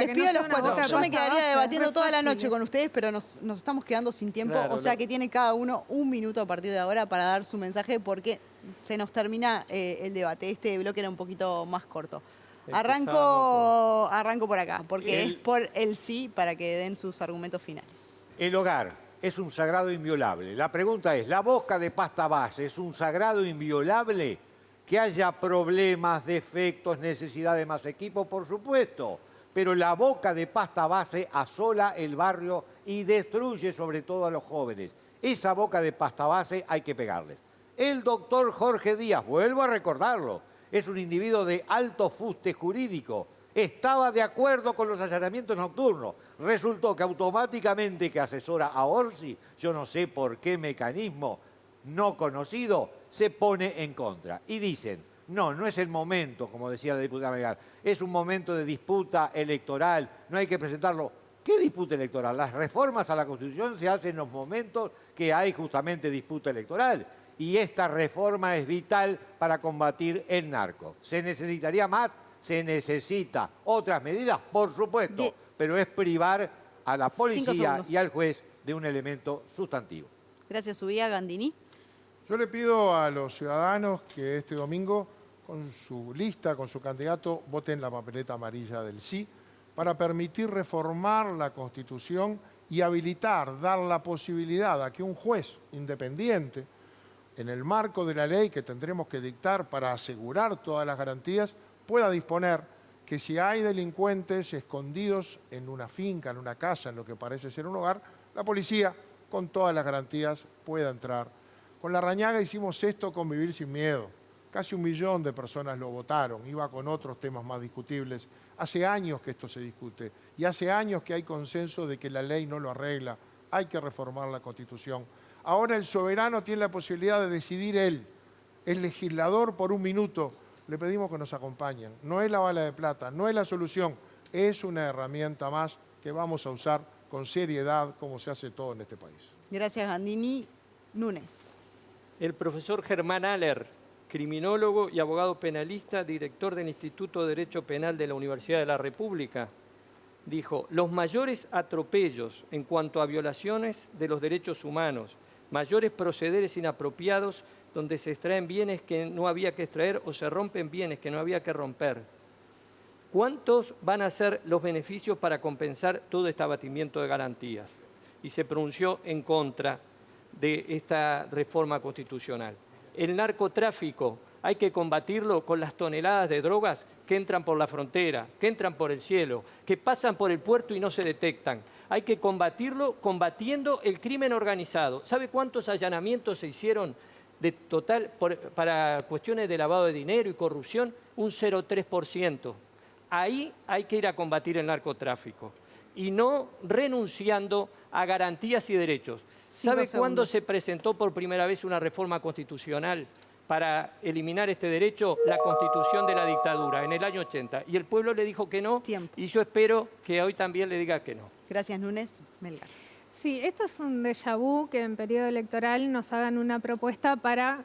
pido a los 4, yo me quedaría debatiendo toda la noche con ustedes, pero nos estamos quedando sin tiempo, Claro, o sea que tiene cada uno 1 minuto a partir de ahora para dar su mensaje porque se nos termina el debate. Este bloque era un poquito más corto. Arranco por acá, porque es por el sí para que den sus argumentos finales. El hogar es un sagrado inviolable. La pregunta es, ¿la boca de pasta base es un sagrado inviolable? Que haya problemas, defectos, necesidad de más equipo, por supuesto. Pero la boca de pasta base asola el barrio y destruye sobre todo a los jóvenes. Esa boca de pasta base hay que pegarles. El doctor Jorge Díaz, vuelvo a recordarlo, es un individuo de alto fuste jurídico. Estaba de acuerdo con los allanamientos nocturnos. Resultó que automáticamente que asesora a Orsi, yo no sé por qué mecanismo no conocido, se pone en contra. Y dicen, no es el momento, como decía la diputada Melgar, es un momento de disputa electoral, no hay que presentarlo. ¿Qué disputa electoral? Las reformas a la Constitución se hacen en los momentos que hay justamente disputa electoral. Y esta reforma es vital para combatir el narco. ¿Se necesitaría más? Se necesita otras medidas, por supuesto, pero es privar a la policía y al juez de un elemento sustantivo. Gracias, Subía. Gandini. Yo le pido a los ciudadanos que este domingo, con su lista, con su candidato, voten la papeleta amarilla del sí para permitir reformar la Constitución y habilitar, dar la posibilidad a que un juez independiente en el marco de la ley que tendremos que dictar para asegurar todas las garantías, pueda disponer que si hay delincuentes escondidos en una finca, en una casa, en lo que parece ser un hogar, la policía, con todas las garantías, pueda entrar. Con Larrañaga hicimos esto con Vivir Sin Miedo. Casi 1 millón de personas lo votaron, iba con otros temas más discutibles. Hace años que esto se discute y hace años que hay consenso de que la ley no lo arregla, hay que reformar la Constitución. Ahora el soberano tiene la posibilidad de decidir él, es legislador por 1 minuto. Le pedimos que nos acompañen. No es la bala de plata, no es la solución, es una herramienta más que vamos a usar con seriedad como se hace todo en este país. Gracias, Gandini. Núñez. El profesor Germán Aller, criminólogo y abogado penalista, director del Instituto de Derecho Penal de la Universidad de la República, dijo: los mayores atropellos en cuanto a violaciones de los derechos humanos, mayores procederes inapropiados donde se extraen bienes que no había que extraer o se rompen bienes que no había que romper. ¿Cuántos van a ser los beneficios para compensar todo este abatimiento de garantías? Y se pronunció en contra de esta reforma constitucional. El narcotráfico hay que combatirlo con las toneladas de drogas que entran por la frontera, que entran por el cielo, que pasan por el puerto y no se detectan. Hay que combatirlo combatiendo el crimen organizado. ¿Sabe cuántos allanamientos se hicieron de total para cuestiones de lavado de dinero y corrupción? Un 0,3%. Ahí hay que ir a combatir el narcotráfico y no renunciando a garantías y derechos. ¿Sabe cuándo se presentó por primera vez una reforma constitucional para eliminar este derecho? La Constitución de la dictadura, en el año 80. Y el pueblo le dijo que no, y yo espero que hoy también le diga que no. Gracias, Núñez. Melgar. Sí, esto es un déjà vu, que en periodo electoral nos hagan una propuesta para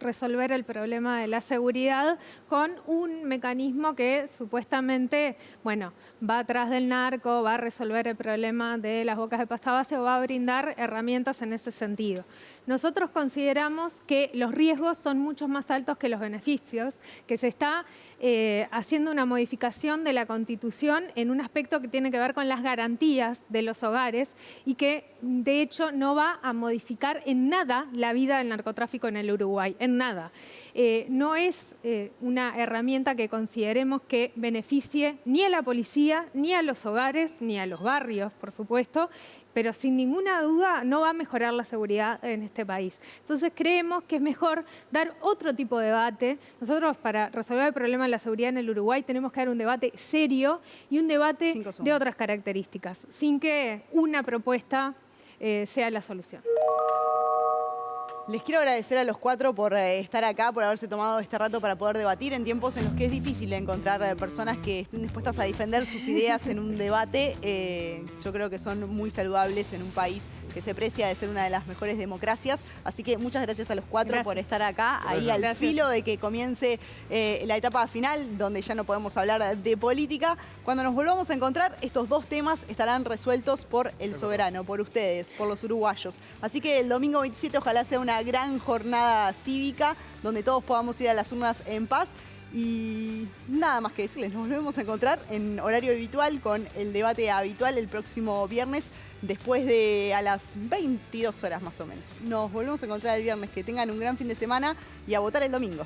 resolver el problema de la seguridad con un mecanismo que supuestamente, bueno, va atrás del narco, va a resolver el problema de las bocas de pasta base o va a brindar herramientas en ese sentido. Nosotros consideramos que los riesgos son mucho más altos que los beneficios, que se está haciendo una modificación de la Constitución en un aspecto que tiene que ver con las garantías de los hogares y que, de hecho, no va a modificar en nada la vida del narcotráfico en el Uruguay, en nada. No es una herramienta que consideremos que beneficie ni a la policía, ni a los hogares, ni a los barrios, por supuesto, pero sin ninguna duda no va a mejorar la seguridad en este país. Entonces creemos que es mejor dar otro tipo de debate. Nosotros, para resolver el problema de la seguridad en el Uruguay, tenemos que dar un debate serio y un debate de otras características, sin que una propuesta sea la solución. Les quiero agradecer a los 4 por estar acá, por haberse tomado este rato para poder debatir en tiempos en los que es difícil encontrar personas que estén dispuestas a defender sus ideas en un debate. Yo creo que son muy saludables en un país que se precia de ser una de las mejores democracias. Así que muchas gracias a los 4 por estar acá, ahí al filo de que comience la etapa final, donde ya no podemos hablar de política. Cuando nos volvamos a encontrar, estos 2 temas estarán resueltos por el soberano, por ustedes, por los uruguayos. Así que el domingo 27 ojalá sea una gran jornada cívica, donde todos podamos ir a las urnas en paz. Y nada más que decirles, nos volvemos a encontrar en horario habitual con el debate habitual el próximo viernes, después de a las 22 horas más o menos. Nos volvemos a encontrar el viernes, que tengan un gran fin de semana y a votar el domingo.